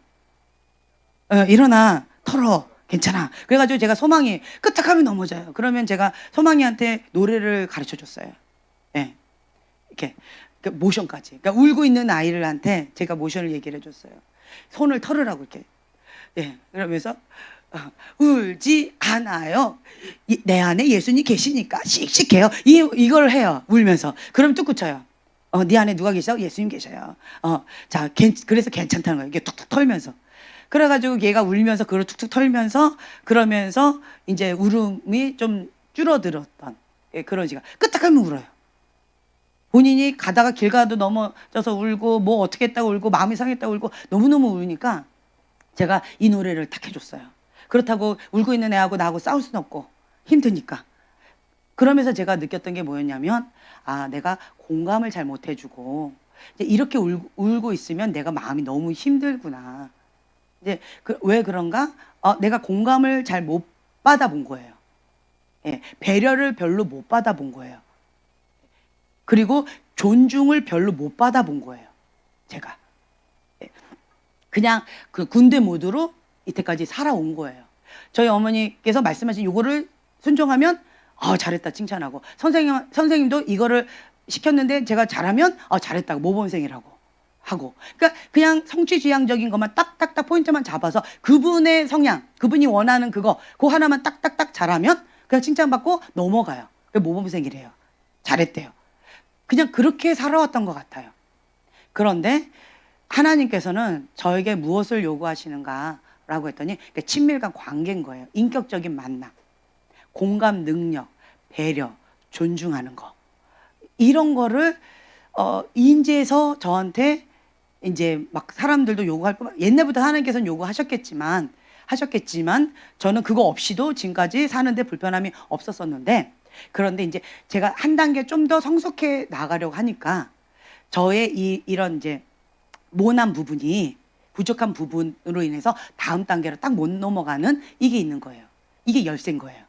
일어나, 털어, 괜찮아. 그래가지고 제가 소망이 끄떡하면 넘어져요. 그러면 제가 소망이한테 노래를 가르쳐 줬어요. 예. 이렇게 모션까지. 그러니까 울고 있는 아이들한테 제가 모션을 얘기를 해줬어요. 손을 털으라고 이렇게. 예. 그러면서 울지 않아요. 내 안에 예수님 계시니까 씩씩해요. 이걸 해요. 울면서. 그럼 뚝 그쳐요. 네 안에 누가 계셔? 예수님 계셔요. 자, 그래서 괜찮다는 거예요. 이게 툭툭 털면서. 그래가지고 얘가 울면서 그걸 툭툭 털면서 그러면서 이제 울음이 좀 줄어들었던 그런 시간. 끄떡하면 울어요. 본인이 가다가 길 가도 넘어져서 울고 뭐 어떻게 했다고 울고 마음이 상했다고 울고 너무너무 울으니까 제가 이 노래를 딱 해줬어요. 그렇다고 울고 있는 애하고 나하고 싸울 수는 없고 힘드니까. 그러면서 제가 느꼈던 게 뭐였냐면 내가 공감을 잘 못 해주고 이렇게 울고 있으면 내가 마음이 너무 힘들구나. 이제 왜 그런가? 내가 공감을 잘 못 받아본 거예요. 예, 배려를 별로 못 받아본 거예요. 그리고 존중을 별로 못 받아본 거예요. 제가. 예, 그냥 그 군대 모드로 이때까지 살아온 거예요. 저희 어머니께서 말씀하신 요거를 순종하면 잘했다 칭찬하고 선생님도 이거를 시켰는데 제가 잘하면 잘했다고 모범생이라고 하고. 그러니까 그냥 성취지향적인 것만 딱딱딱 포인트만 잡아서 그분의 성향, 그분이 원하는 그거 하나만 딱딱딱 잘하면 그냥 칭찬받고 넘어가요. 모범생이래요. 잘했대요. 그냥 그렇게 살아왔던 것 같아요. 그런데 하나님께서는 저에게 무엇을 요구하시는가라고 했더니 친밀감 관계인 거예요. 인격적인 만남. 공감 능력, 배려, 존중하는 거. 이런 거를 인제에서 저한테 이제 막 사람들도 요구할 뿐만 옛날부터 하나님께서는 요구하셨겠지만 저는 그거 없이도 지금까지 사는데 불편함이 없었었는데, 그런데 이제 제가 한 단계 좀 더 성숙해 나가려고 하니까 저의 이런 이제 모난 부분이 부족한 부분으로 인해서 다음 단계로 딱 못 넘어가는 이게 있는 거예요. 이게 열쇠인 거예요.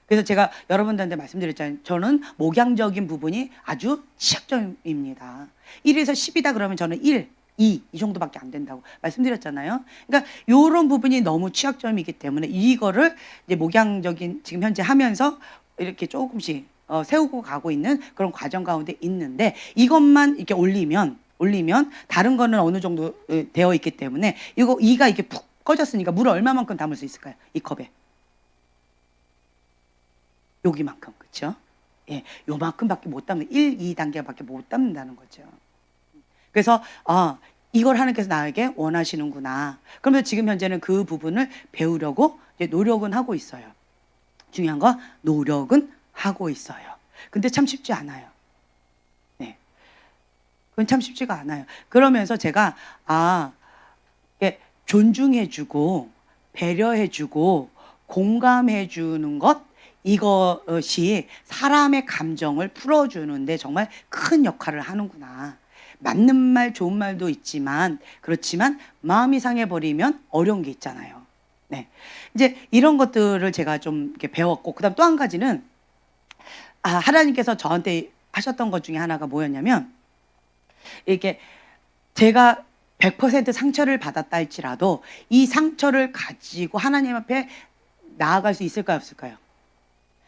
그래서 제가 여러분들한테 말씀드렸잖아요. 저는 목양적인 부분이 아주 취약점입니다. 1에서 10이다 그러면 저는 1, 2 이 정도밖에 안 된다고 말씀드렸잖아요. 그러니까 이런 부분이 너무 취약점이기 때문에 이거를 이제 목양적인 지금 현재 하면서 이렇게 조금씩 세우고 가고 있는 그런 과정 가운데 있는데, 이것만 이렇게 올리면 다른 거는 어느 정도 되어 있기 때문에 이거 2가 이렇게 푹 꺼졌으니까 물을 얼마만큼 담을 수 있을까요? 이 컵에 여기만큼, 그렇죠? 예, 요만큼밖에 못 담는 1, 2단계밖에 못 담는다는 거죠. 그래서 이걸 하나님께서 나에게 원하시는구나. 그러면서 지금 현재는 그 부분을 배우려고 이제 노력은 하고 있어요. 중요한 건 노력은 하고 있어요. 근데 참 쉽지 않아요. 네, 그건 참 쉽지가 않아요. 그러면서 제가 존중해주고 배려해주고 공감해주는 것, 이것이 사람의 감정을 풀어주는데 정말 큰 역할을 하는구나. 맞는 말, 좋은 말도 있지만, 그렇지만 마음이 상해버리면 어려운 게 있잖아요. 네, 이제 이런 것들을 제가 좀 이렇게 배웠고, 그다음 또 한 가지는 하나님께서 저한테 하셨던 것 중에 하나가 뭐였냐면, 이렇게 제가 100% 상처를 받았다 할지라도 이 상처를 가지고 하나님 앞에 나아갈 수 있을까요, 없을까요?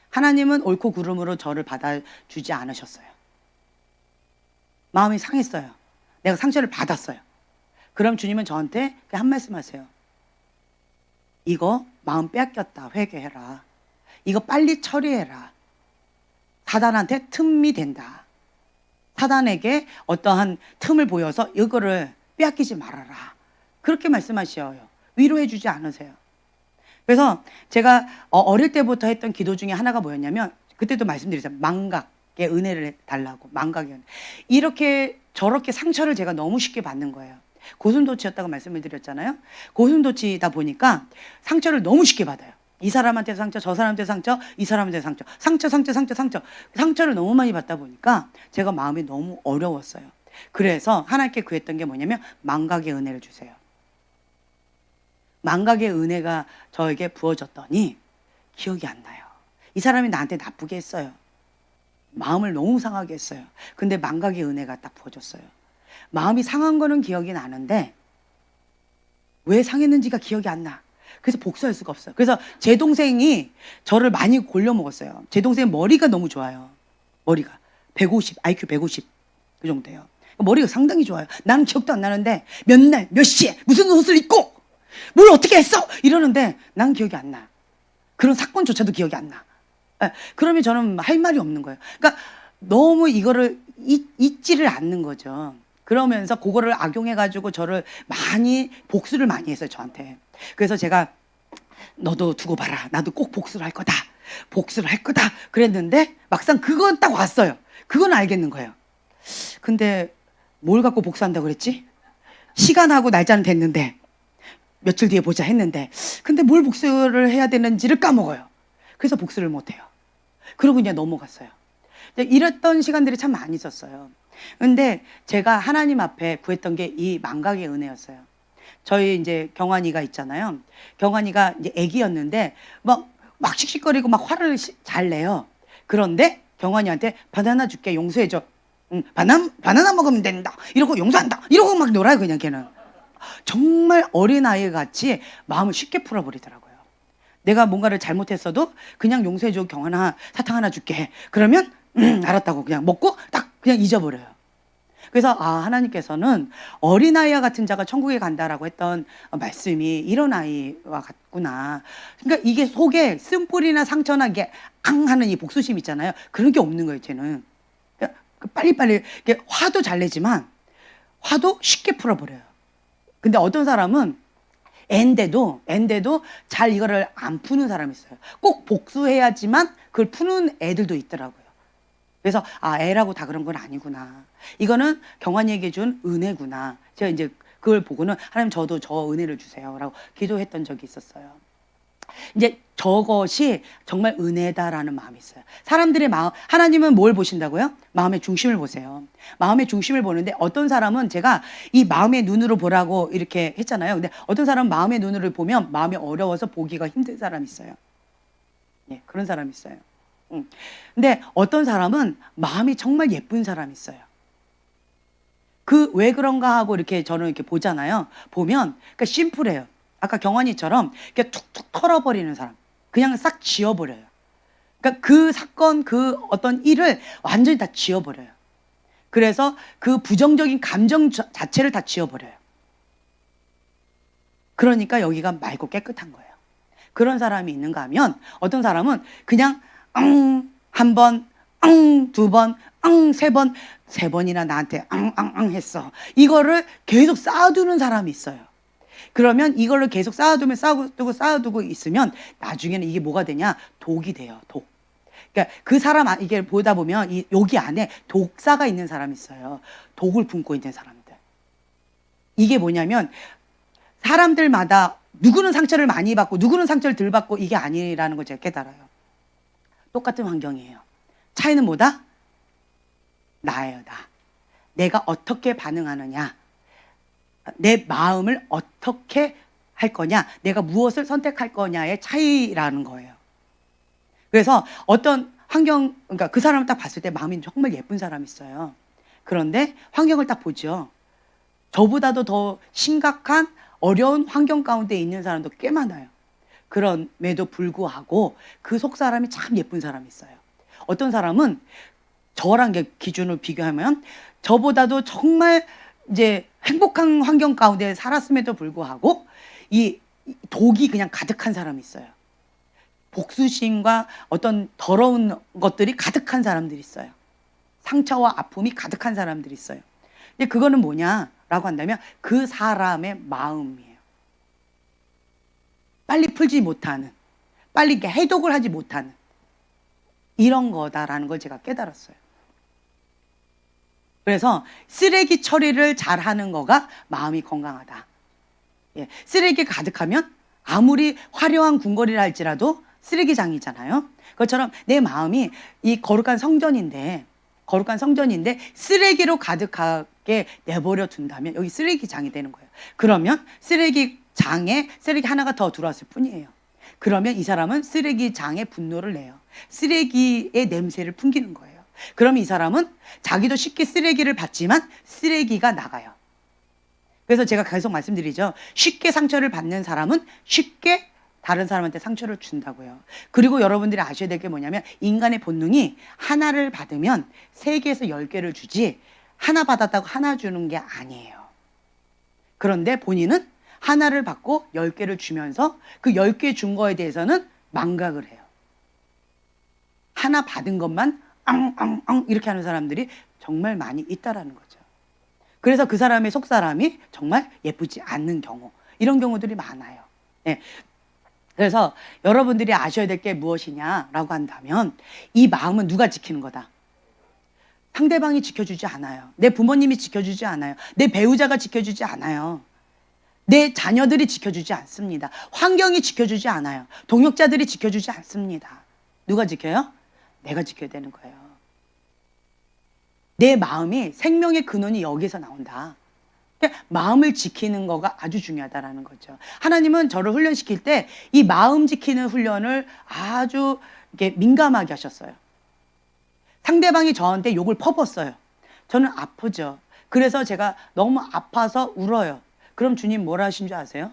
하나님은 옳고 그름으로 저를 받아주지 않으셨어요. 마음이 상했어요. 내가 상처를 받았어요. 그럼 주님은 저한테 한 말씀 하세요. 이거 마음 빼앗겼다. 회개해라. 이거 빨리 처리해라. 사단한테 틈이 된다. 사단에게 어떠한 틈을 보여서 이거를 빼앗기지 말아라. 그렇게 말씀하셔요. 위로해 주지 않으세요. 그래서 제가 어릴 때부터 했던 기도 중에 하나가 뭐였냐면, 그때도 말씀드렸잖아요. 망각의 은혜를 달라고. 망각의 은혜. 이렇게 저렇게 상처를 제가 너무 쉽게 받는 거예요. 고슴도치였다고 말씀을 드렸잖아요. 고슴도치다 보니까 상처를 너무 쉽게 받아요. 이 사람한테 상처, 저 사람한테 상처, 이 사람한테 상처, 상처를 너무 많이 받다 보니까 제가 마음이 너무 어려웠어요. 그래서 하나님께 구했던 게 뭐냐면, 망각의 은혜를 주세요. 망각의 은혜가 저에게 부어졌더니 기억이 안 나요. 이 사람이 나한테 나쁘게 했어요. 마음을 너무 상하게 했어요. 근데 망각의 은혜가 딱 부어졌어요. 마음이 상한 거는 기억이 나는데 왜 상했는지가 기억이 안 나. 그래서 복수할 수가 없어요. 그래서 제 동생이 저를 많이 골려 먹었어요. 제 동생은 머리가 너무 좋아요. 머리가 150, IQ 150 그 정도예요. 머리가 상당히 좋아요. 나는 기억도 안 나는데 몇 날, 몇 시에 무슨 옷을 입고 뭘 어떻게 했어? 이러는데 난 기억이 안 나. 그런 사건조차도 기억이 안 나. 그러면 저는 할 말이 없는 거예요. 그러니까 너무 이거를 잊지를 않는 거죠. 그러면서 그거를 악용해가지고 저를 많이 복수를 많이 했어요, 저한테. 그래서 제가 너도 두고 봐라. 나도 꼭 복수를 할 거다. 복수를 할 거다. 그랬는데 막상 그건 딱 왔어요. 그건 알겠는 거예요. 근데 뭘 갖고 복수한다고 그랬지? 시간하고 날짜는 됐는데 며칠 뒤에 보자 했는데, 근데 뭘 복수를 해야 되는지를 까먹어요. 그래서 복수를 못해요. 그러고 그냥 넘어갔어요. 이랬던 시간들이 참 많이 있었어요. 근데 제가 하나님 앞에 구했던 게 이 망각의 은혜였어요. 저희 이제 경환이가 있잖아요. 경환이가 이제 애기였는데 막 씩씩거리고 막 화를 잘 내요. 그런데 경환이한테 바나나 줄게, 용서해줘. 바나나 먹으면 된다. 이러고 용서한다. 이러고 막 놀아요, 그냥 걔는. 정말 어린아이 같이 마음을 쉽게 풀어버리더라고요. 내가 뭔가를 잘못했어도 그냥 용서해줘, 경환아, 사탕 하나 줄게. 그러면 알았다고 그냥 먹고 딱 그냥 잊어버려요. 그래서 하나님께서는 어린아이와 같은 자가 천국에 간다라고 했던 말씀이 이런 아이와 같구나. 그러니까 이게 속에 쓴뿌리나 상처나 이게 하는 이 복수심 있잖아요. 그런 게 없는 거예요, 쟤는. 그러니까 빨리빨리 화도 잘 내지만 화도 쉽게 풀어버려요. 근데 어떤 사람은 앤데도 잘 이거를 안 푸는 사람이 있어요. 꼭 복수해야지만 그걸 푸는 애들도 있더라고요. 그래서 애라고 다 그런 건 아니구나. 이거는 경환이에게 준 은혜구나. 제가 이제 그걸 보고는 하나님 저도 저 은혜를 주세요라고 기도했던 적이 있었어요. 이제 저것이 정말 은혜다라는 마음이 있어요. 사람들의 마음, 하나님은 뭘 보신다고요? 마음의 중심을 보세요. 마음의 중심을 보는데 어떤 사람은 제가 이 마음의 눈으로 보라고 이렇게 했잖아요. 근데 어떤 사람은 마음의 눈으로 보면 마음이 어려워서 보기가 힘든 사람이 있어요. 예, 그런 사람이 있어요. 근데 어떤 사람은 마음이 정말 예쁜 사람이 있어요. 그 왜 그런가 하고 이렇게 저는 이렇게 보잖아요. 보면 그러니까 심플해요. 아까 경환이처럼 이렇게 툭툭 털어버리는 사람, 그냥 싹 지워버려요. 그러니까 그 사건, 그 어떤 일을 완전히 다 지워버려요. 그래서 그 부정적인 감정 자체를 다 지워버려요. 그러니까 여기가 맑고 깨끗한 거예요. 그런 사람이 있는가 하면 어떤 사람은 그냥 한 번, 두 번, 세 번이나 나한테 했어. 이거를 계속 쌓아두는 사람이 있어요. 그러면 이걸로 계속 쌓아두고 있으면 나중에는 이게 뭐가 되냐? 독이 돼요. 독. 그러니까 그 사람 이게 보다 보면 여기 안에 독사가 있는 사람이 있어요. 독을 품고 있는 사람들. 이게 뭐냐면 사람들마다 누구는 상처를 많이 받고 누구는 상처를 덜 받고 이게 아니라는 걸 제가 깨달아요. 똑같은 환경이에요. 차이는 뭐다? 나예요, 나. 내가 어떻게 반응하느냐. 내 마음을 어떻게 할 거냐, 내가 무엇을 선택할 거냐의 차이라는 거예요. 그래서 어떤 환경, 그러니까 그 사람을 딱 봤을 때 마음이 정말 예쁜 사람이 있어요. 그런데 환경을 딱 보죠. 저보다도 더 심각한 어려운 환경 가운데 있는 사람도 꽤 많아요. 그럼에도 불구하고 그 속 사람이 참 예쁜 사람이 있어요. 어떤 사람은 저랑 기준을 비교하면 저보다도 정말 이제 행복한 환경 가운데 살았음에도 불구하고 이 독이 그냥 가득한 사람이 있어요. 복수심과 어떤 더러운 것들이 가득한 사람들이 있어요. 상처와 아픔이 가득한 사람들이 있어요. 근데 그거는 뭐냐라고 한다면 그 사람의 마음이에요. 빨리 풀지 못하는, 빨리 이렇게 해독을 하지 못하는 이런 거다라는 걸 제가 깨달았어요. 그래서 쓰레기 처리를 잘하는 거가 마음이 건강하다. 예, 쓰레기 가득하면 아무리 화려한 궁궐이라 할지라도 쓰레기장이잖아요. 그것처럼 내 마음이 이 거룩한 성전인데 쓰레기로 가득하게 내버려 둔다면 여기 쓰레기장이 되는 거예요. 그러면 쓰레기장에 쓰레기 하나가 더 들어왔을 뿐이에요. 그러면 이 사람은 쓰레기장에 분노를 내요. 쓰레기의 냄새를 풍기는 거예요. 그럼 이 사람은 자기도 쉽게 쓰레기를 받지만 쓰레기가 나가요. 그래서 제가 계속 말씀드리죠. 쉽게 상처를 받는 사람은 쉽게 다른 사람한테 상처를 준다고요. 그리고 여러분들이 아셔야 될 게 뭐냐면 인간의 본능이 하나를 받으면 3개에서 10개를 주지 하나 받았다고 하나 주는 게 아니에요. 그런데 본인은 하나를 받고 10개를 주면서 그 10개 준 거에 대해서는 망각을 해요. 하나 받은 것만 이렇게 하는 사람들이 정말 많이 있다라는 거죠. 그래서 그 사람의 속사람이 정말 예쁘지 않는 경우, 이런 경우들이 많아요. 네. 그래서 여러분들이 아셔야 될 게 무엇이냐라고 한다면 이 마음은 누가 지키는 거다? 상대방이 지켜주지 않아요. 내 부모님이 지켜주지 않아요. 내 배우자가 지켜주지 않아요. 내 자녀들이 지켜주지 않습니다. 환경이 지켜주지 않아요. 동역자들이 지켜주지 않습니다. 누가 지켜요? 내가 지켜야 되는 거예요. 내 마음이 생명의 근원이 여기서 나온다. 마음을 지키는 거가 아주 중요하다라는 거죠. 하나님은 저를 훈련시킬 때 이 마음 지키는 훈련을 아주 이렇게 민감하게 하셨어요. 상대방이 저한테 욕을 퍼붓어요. 저는 아프죠. 그래서 제가 너무 아파서 울어요. 그럼 주님 뭐라 하신 줄 아세요?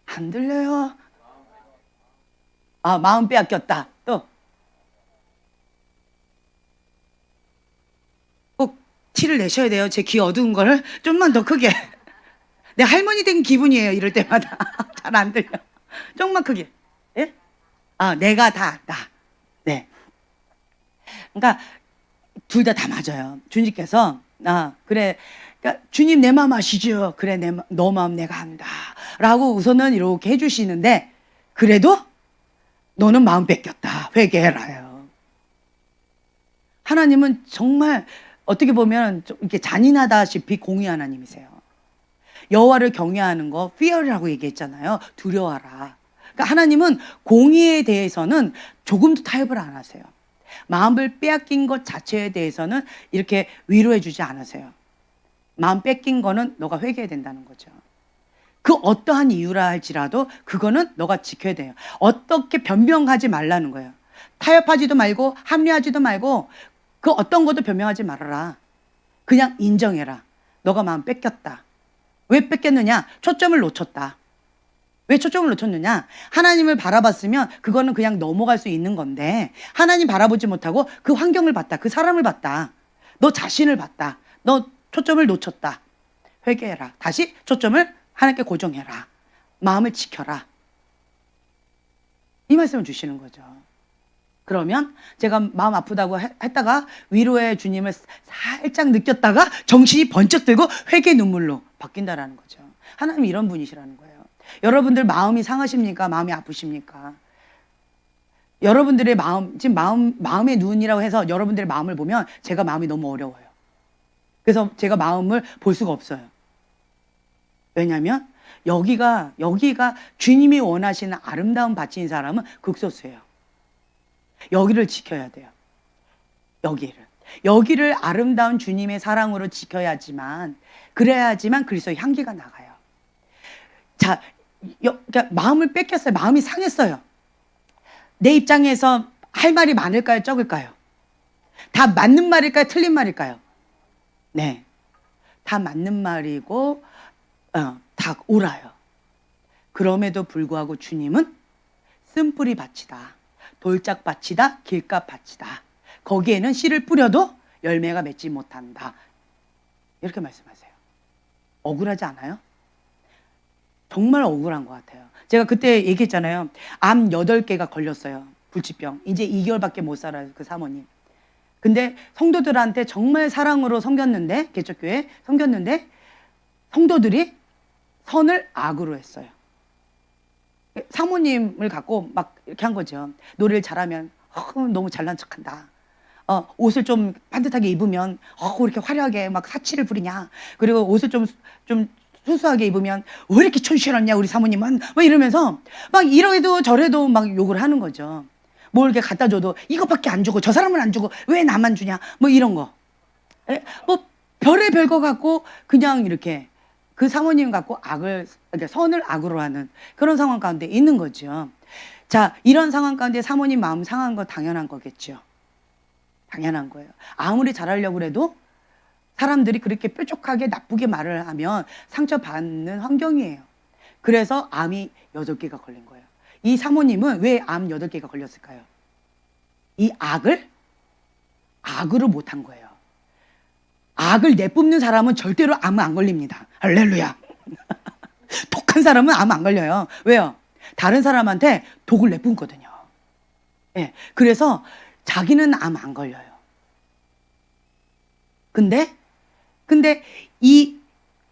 안 들려요. 마음 빼앗겼다. 또 꼭 티를 내셔야 돼요. 제 귀 어두운 거를 좀만 더 크게. 내 할머니 된 기분이에요. 이럴 때마다. 잘 안 들려. 조금만 크게. 예? 내가 다 안다. 네. 그러니까 둘 다 맞아요. 주님께서 그래, 그러니까 주님 내 마음 아시죠? 그래, 너 마음 내가 안다 라고 우선은 이렇게 해주시는데, 그래도 너는 마음 뺏겼다, 회개해라요. 하나님은 정말 어떻게 보면 좀 이렇게 잔인하다시피 공의 하나님이세요. 여호와를 경외하는 거 fear이라고 얘기했잖아요. 두려워하라. 그러니까 하나님은 공의에 대해서는 조금도 타협을 안 하세요. 마음을 빼앗긴 것 자체에 대해서는 이렇게 위로해 주지 않으세요. 마음 뺏긴 거는 너가 회개해야 된다는 거죠. 그 어떠한 이유라 할지라도 그거는 너가 지켜야 돼요. 어떻게 변명하지 말라는 거예요. 타협하지도 말고 합리하지도 말고 그 어떤 것도 변명하지 말아라. 그냥 인정해라. 너가 마음 뺏겼다. 왜 뺏겼느냐? 초점을 놓쳤다. 왜 초점을 놓쳤느냐? 하나님을 바라봤으면 그거는 그냥 넘어갈 수 있는 건데, 하나님 바라보지 못하고 그 환경을 봤다. 그 사람을 봤다. 너 자신을 봤다. 너 초점을 놓쳤다. 회개해라. 다시 초점을 하나님께 고정해라. 마음을 지켜라. 이 말씀을 주시는 거죠. 그러면 제가 마음 아프다고 했다가 위로의 주님을 살짝 느꼈다가 정신이 번쩍 들고 회개 눈물로 바뀐다라는 거죠. 하나님이 이런 분이시라는 거예요. 여러분들 마음이 상하십니까? 마음이 아프십니까? 여러분들의 마음, 지금 마음의 눈이라고 해서 여러분들의 마음을 보면 제가 마음이 너무 어려워요. 그래서 제가 마음을 볼 수가 없어요. 왜냐하면 여기가 주님이 원하시는 아름다운 밭인 사람은 극소수예요. 여기를 지켜야 돼요. 여기를 아름다운 주님의 사랑으로 지켜야지만, 그래야지만 그리스도의 향기가 나가요. 자, 그러니까 마음을 뺏겼어요. 마음이 상했어요. 내 입장에서 할 말이 많을까요? 적을까요? 다 맞는 말일까요? 틀린 말일까요? 네, 다 맞는 말이고 다 옳아요. 그럼에도 불구하고 주님은 쓴뿌리 밭이다, 돌짝밭이다, 길가밭이다. 거기에는 씨를 뿌려도 열매가 맺지 못한다. 이렇게 말씀하세요. 억울하지 않아요? 정말 억울한 것 같아요. 제가 그때 얘기했잖아요. 암 8개가 걸렸어요. 불치병. 이제 2개월밖에 못 살아요. 그 사모님. 근데 성도들한테 정말 사랑으로 섬겼는데, 개척교회 섬겼는데 성도들이 선을 악으로 했어요. 사모님을 갖고 막 이렇게 한 거죠. 노래를 잘하면 너무 잘난 척한다. 옷을 좀 반듯하게 입으면 이렇게 화려하게 막 사치를 부리냐. 그리고 옷을 좀 수수하게 입으면 왜 이렇게 촌스럽냐 우리 사모님은, 막 이러면서 막 이러해도 저래도 막 욕을 하는 거죠. 뭘 이렇게 갖다 줘도 이것밖에 안 주고 저 사람은 안 주고 왜 나만 주냐, 뭐 이런 거. 뭐 별의별 거 갖고 그냥 이렇게 그 사모님 갖고 그러니까 선을 악으로 하는 그런 상황 가운데 있는 거죠. 자, 이런 상황 가운데 사모님 마음 상한 거 당연한 거겠죠. 당연한 거예요. 아무리 잘하려고 해도 사람들이 그렇게 뾰족하게 나쁘게 말을 하면 상처받는 환경이에요. 그래서 암이 8개가 걸린 거예요. 이 사모님은 왜 암 8개가 걸렸을까요? 이 악으로 못한 거예요. 악을 내뿜는 사람은 절대로 암 안 걸립니다. 할렐루야. 독한 사람은 암 안 걸려요. 왜요? 다른 사람한테 독을 내뿜거든요. 예, 그래서 자기는 암 안 걸려요. 근데 이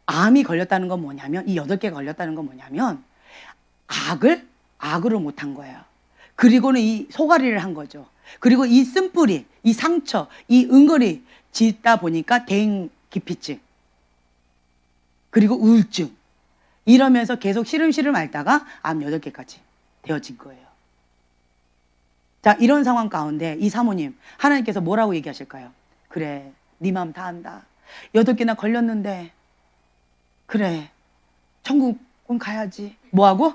암이 걸렸다는 건 뭐냐면, 이 8개가 걸렸다는 건 뭐냐면 악으로 못한 거예요. 그리고는 이 소가리를 한 거죠. 그리고 이 쓴뿌리, 이 상처, 이 은거리 짓다 보니까 대인기피증, 그리고 우울증, 이러면서 계속 시름시름 앓다가 암 8개까지 되어진 거예요. 자, 이런 상황 가운데 이 사모님, 하나님께서 뭐라고 얘기하실까요? 그래, 네 마음 다 안다. 8개나 걸렸는데 그래, 천국은 가야지. 뭐하고?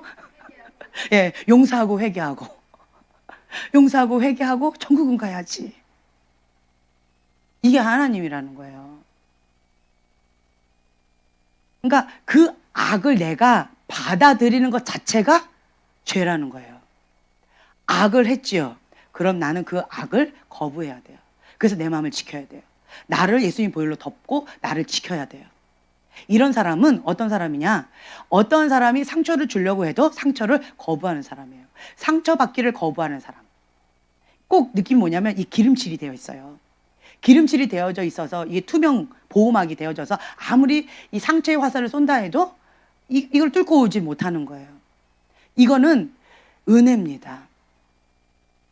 예, 용서하고 회개하고 천국은 가야지. 이게 하나님이라는 거예요. 그러니까 그 악을 내가 받아들이는 것 자체가 죄라는 거예요. 악을 했지요. 그럼 나는 그 악을 거부해야 돼요. 그래서 내 마음을 지켜야 돼요. 나를 예수님 보혈로 덮고 나를 지켜야 돼요. 이런 사람은 어떤 사람이냐? 어떤 사람이 상처를 주려고 해도 상처를 거부하는 사람이에요. 상처받기를 거부하는 사람. 꼭 느낌 뭐냐면 이 기름칠이 되어 있어요. 기름칠이 되어져 있어서 이게 투명 보호막이 되어져서 아무리 이 상처에 화살을 쏜다 해도 이걸 뚫고 오지 못하는 거예요. 이거는 은혜입니다.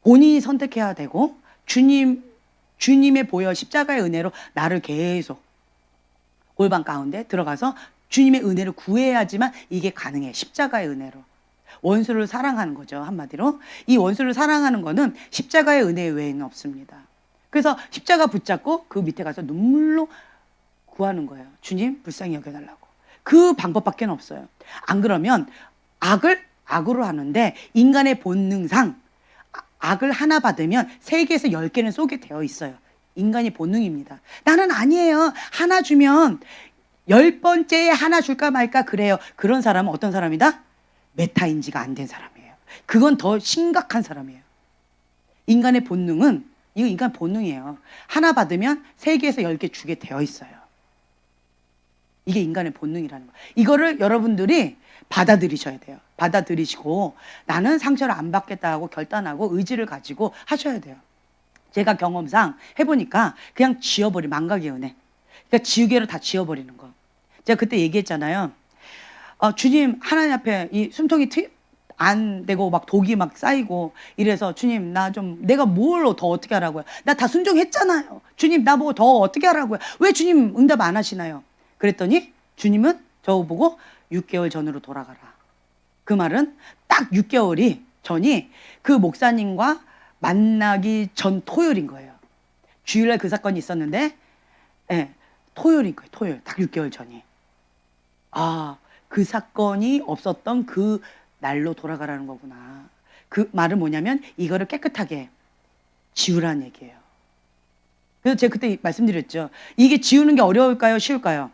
본인이 선택해야 되고 주님의 보혈 십자가의 은혜로 나를 계속 골방 가운데 들어가서 주님의 은혜를 구해야지만 이게 가능해. 십자가의 은혜로. 원수를 사랑하는 거죠. 한마디로. 이 원수를 사랑하는 거는 십자가의 은혜 외에는 없습니다. 그래서 십자가 붙잡고 그 밑에 가서 눈물로 구하는 거예요. 주님 불쌍히 여겨달라고. 그 방법밖에 없어요. 안 그러면 악으로 하는데 인간의 본능상 악을 하나 받으면 3개에서 10개는 쏘게 되어 있어요. 인간의 본능입니다. 나는 아니에요. 하나 주면 10번째에 하나 줄까 말까 그래요. 그런 사람은 어떤 사람이다? 메타인지가 안 된 사람이에요. 그건 더 심각한 사람이에요. 인간의 본능은 이거 인간 본능이에요. 하나 받으면 3개에서 10개 주게 되어 있어요. 이게 인간의 본능이라는 거예요. 이거를 여러분들이 받아들이셔야 돼요. 받아들이시고 나는 상처를 안 받겠다 하고 결단하고 의지를 가지고 하셔야 돼요. 제가 경험상 해보니까 그냥 지워버리 망각의 은혜. 그러니까 지우개로 다 지워버리는 거. 제가 그때 얘기했잖아요. 주님 하나님 앞에 이 숨통이 안 되고 막 독이 막 쌓이고 이래서 주님 나 좀 내가 뭘 더 어떻게 하라고요? 나 다 순종했잖아요. 주님 나보고 더 어떻게 하라고요? 왜 주님 응답 안 하시나요? 그랬더니 주님은 저보고 6개월 전으로 돌아가라. 그 말은 딱 6개월이 전이 그 목사님과 만나기 전 토요일인 거예요. 주일날 그 사건이 있었는데 토요일인 거예요. 토요일 딱 6개월 전이. 그 사건이 없었던 그 날로 돌아가라는 거구나. 그 말은 뭐냐면 이거를 깨끗하게 지우라는 얘기예요. 그래서 제가 그때 말씀드렸죠. 이게 지우는 게 어려울까요? 쉬울까요?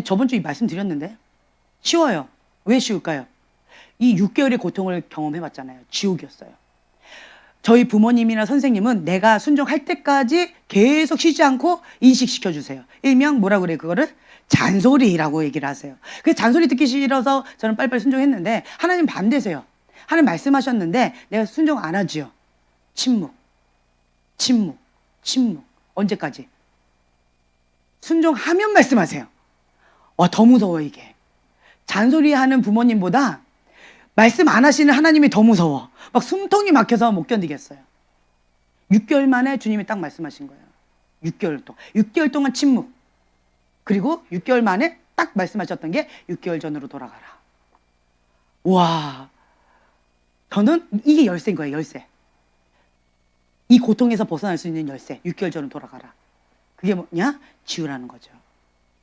저번 주에 말씀드렸는데 쉬워요. 왜 쉬울까요? 이 6개월의 고통을 경험해봤잖아요. 지옥이었어요. 저희 부모님이나 선생님은 내가 순종할 때까지 계속 쉬지 않고 인식시켜주세요. 일명 뭐라 그래 그거를? 잔소리라고 얘기를 하세요. 그래서 잔소리 듣기 싫어서 저는 빨리빨리 순종했는데 하나님 반대세요. 하나님 말씀하셨는데 내가 순종 안 하지요. 침묵. 언제까지? 순종하면 말씀하세요. 더 무서워 이게. 잔소리하는 부모님보다 말씀 안 하시는 하나님이 더 무서워. 막 숨통이 막혀서 못 견디겠어요. 6개월 만에 주님이 딱 말씀하신 거예요. 6개월 동안 침묵. 그리고 6개월 만에 딱 말씀하셨던 게 6개월 전으로 돌아가라. 와, 저는 이게 열쇠인 거예요. 열쇠. 이 고통에서 벗어날 수 있는 열쇠. 6개월 전으로 돌아가라. 그게 뭐냐? 지우라는 거죠.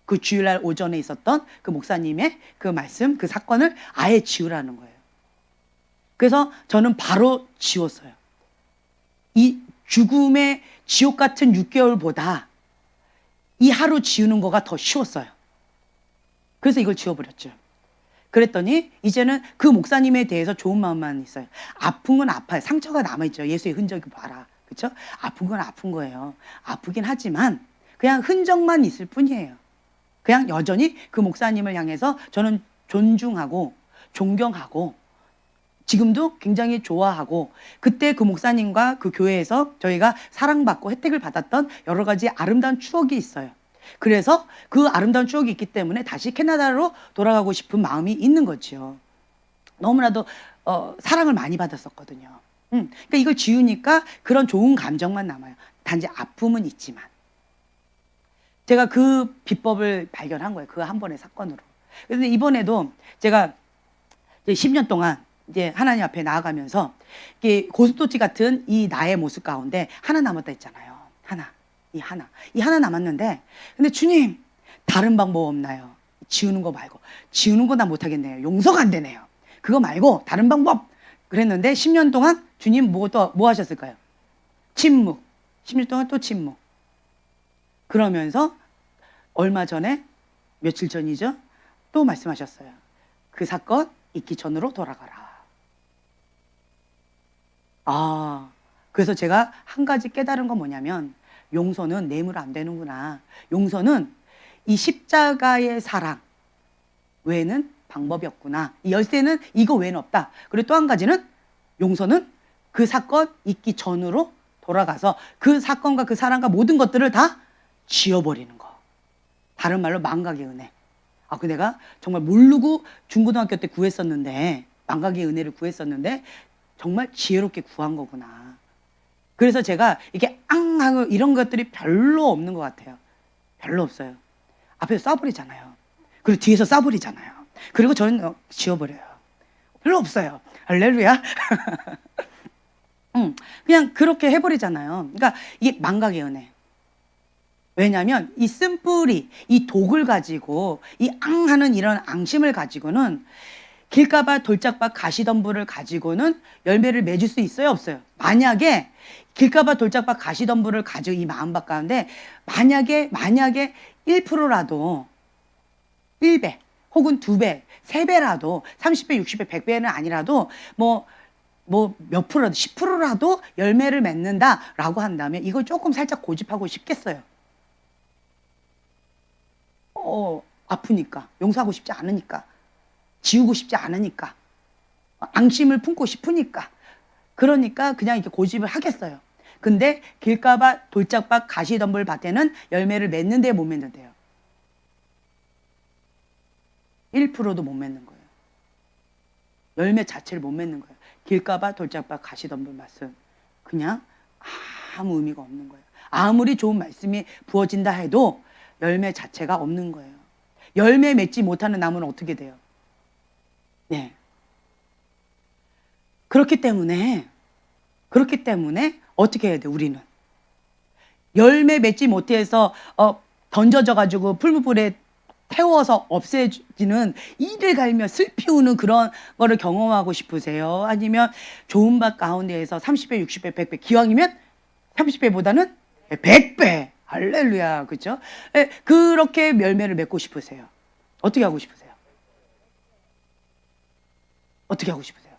그 주일날 오전에 있었던 그 목사님의 그 말씀, 그 사건을 아예 지우라는 거예요. 그래서 저는 바로 지웠어요. 이 죽음의 지옥 같은 6개월보다 이 하루 지우는 거가 더 쉬웠어요. 그래서 이걸 지워버렸죠. 그랬더니 이제는 그 목사님에 대해서 좋은 마음만 있어요. 아픈 건 아파요. 상처가 남아있죠. 예수의 흔적이 봐라. 그렇죠? 아픈 건 아픈 거예요. 아프긴 하지만 그냥 흔적만 있을 뿐이에요. 그냥 여전히 그 목사님을 향해서 저는 존중하고 존경하고 지금도 굉장히 좋아하고 그때 그 목사님과 그 교회에서 저희가 사랑받고 혜택을 받았던 여러 가지 아름다운 추억이 있어요. 그래서 그 아름다운 추억이 있기 때문에 다시 캐나다로 돌아가고 싶은 마음이 있는 거죠. 너무나도 사랑을 많이 받았었거든요. 그러니까 이걸 지우니까 그런 좋은 감정만 남아요. 단지 아픔은 있지만. 제가 그 비법을 발견한 거예요. 그 한 번의 사건으로. 그런데 이번에도 제가 이제 10년 동안 이제 하나님 앞에 나아가면서 고슴도치 같은 이 나의 모습 가운데 하나 남았다 했잖아요. 이 하나 남았는데, 근데 주님 다른 방법 없나요? 지우는 거 말고. 지우는 거 나 못하겠네요. 용서가 안 되네요. 그거 말고 다른 방법. 그랬는데 10년 동안 주님 뭐 하셨을까요? 침묵. 10년 동안 또 침묵. 그러면서 얼마 전에 며칠 전이죠. 또 말씀하셨어요. 그 사건 있기 전으로 돌아가라. 그래서 제가 한 가지 깨달은 건 뭐냐면 용서는 뇌물 안 되는구나. 용서는 이 십자가의 사랑 외에는 방법이 없구나. 이 열쇠는 이거 외에는 없다. 그리고 또 한 가지는 용서는 그 사건 있기 전으로 돌아가서 그 사건과 그 사람과 모든 것들을 다 지워버리는 거. 다른 말로 망각의 은혜. 아, 그 내가 정말 모르고 중고등학교 때 구했었는데, 망각의 은혜를 구했었는데 정말 지혜롭게 구한 거구나. 그래서 제가 이렇게 앙 하고 이런 것들이 별로 없는 것 같아요. 별로 없어요. 앞에서 쏴버리잖아요. 그리고 뒤에서 쏴버리잖아요. 그리고 저는 지워버려요. 별로 없어요. 할렐루야. 그냥 그렇게 해버리잖아요. 그러니까 이게 망각의 은혜. 왜냐하면 이 쓴뿌리, 이 독을 가지고 이 앙 하는 이런 앙심을 가지고는 길가밭 돌짝밭 가시덤불을 가지고는 열매를 맺을 수 있어요, 없어요? 만약에 길가밭 돌짝밭 가시덤불을 가지고 이 마음밭 가운데 만약에 1%라도 1배 혹은 2배, 3배라도 30배, 60배, 100배는 아니라도 뭐 몇 프로라도 10%라도 열매를 맺는다라고 한다면 이걸 조금 살짝 고집하고 싶겠어요. 아프니까, 용서하고 싶지 않으니까, 지우고 싶지 않으니까, 앙심을 품고 싶으니까, 그러니까 그냥 이렇게 고집을 하겠어요. 근데 길가밭, 돌짝밭, 가시덤불 밭에는 열매를 맺는데 못 맺는데요. 1%도 못 맺는 거예요. 열매 자체를 못 맺는 거예요. 길가밭, 돌짝밭, 가시덤불 밭은 그냥 아무 의미가 없는 거예요. 아무리 좋은 말씀이 부어진다 해도 열매 자체가 없는 거예요. 열매 맺지 못하는 나무는 어떻게 돼요? 네. 그렇기 때문에 어떻게 해야 돼, 우리는? 열매 맺지 못해서 던져져 가지고 풀무불에 태워서 없애지는 이를 갈며 슬피 우는 그런 거를 경험하고 싶으세요? 아니면 좋은 밭 가운데에서 30배, 60배, 100배, 기왕이면 30배보다는 100배. 할렐루야. 그렇죠? 그렇게 열매를 맺고 싶으세요? 어떻게 하고 싶으세요? 어떻게 하고 싶으세요?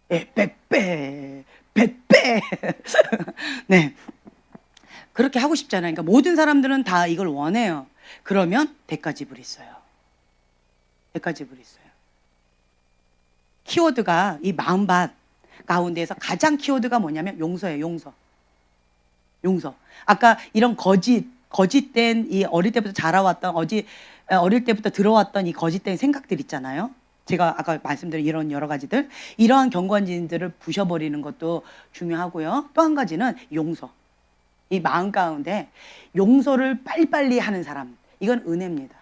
100배. 100배. 네. 그렇게 하고 싶잖아요. 그러니까 모든 사람들은 다 이걸 원해요. 그러면 대가 지불이 있어요. 대가 지불이 있어요. 키워드가 이 마음밭 가운데에서 가장 키워드가 뭐냐면 용서예요. 용서. 아까 이런 거짓된 이 어릴 때부터 자라왔던 어릴 때부터 들어왔던 이 거짓된 생각들 있잖아요. 제가 아까 말씀드린 이런 여러 가지들, 이러한 경관진들을 부셔버리는 것도 중요하고요. 또 한 가지는 용서. 이 마음 가운데 용서를 빨리빨리 하는 사람, 이건 은혜입니다.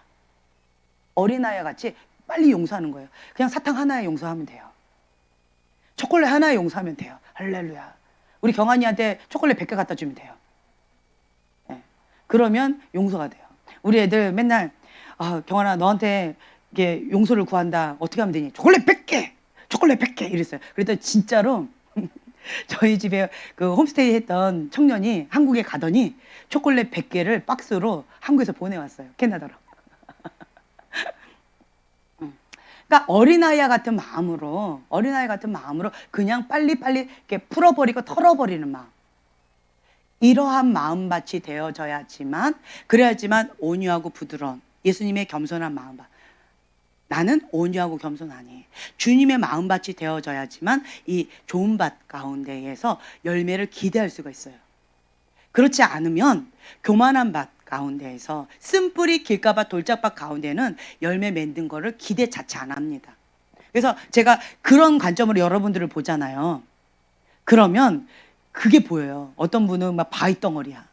어린아이와 같이 빨리 용서하는 거예요. 그냥 사탕 하나에 용서하면 돼요. 초콜릿 하나에 용서하면 돼요. 할렐루야. 우리 경환이한테 초콜릿 100개 갖다 주면 돼요. 네. 그러면 용서가 돼요. 우리 애들 맨날 경환아, 너한테 이게 용서를 구한다. 어떻게 하면 되니? 초콜릿 100개! 초콜릿 100개! 이랬어요. 그랬더니 진짜로 저희 집에 그 홈스테이 했던 청년이 한국에 가더니 초콜릿 100개를 박스로 한국에서 보내왔어요. 캐나다로. 그러니까 어린아이와 같은 마음으로 그냥 빨리빨리 이렇게 풀어버리고 털어버리는 마음. 이러한 마음밭이 되어져야지만, 그래야지만 온유하고 부드러운 예수님의 겸손한 마음밭. 나는 온유하고 겸손하니 주님의 마음밭이 되어져야지만 이 좋은 밭 가운데에서 열매를 기대할 수가 있어요. 그렇지 않으면 교만한 밭 가운데에서 쓴뿌리 길가밭 돌짝밭 가운데는 열매 맺는 거를 기대 자체 안 합니다. 그래서 제가 그런 관점으로 여러분들을 보잖아요. 그러면 그게 보여요. 어떤 분은 막 바위덩어리야.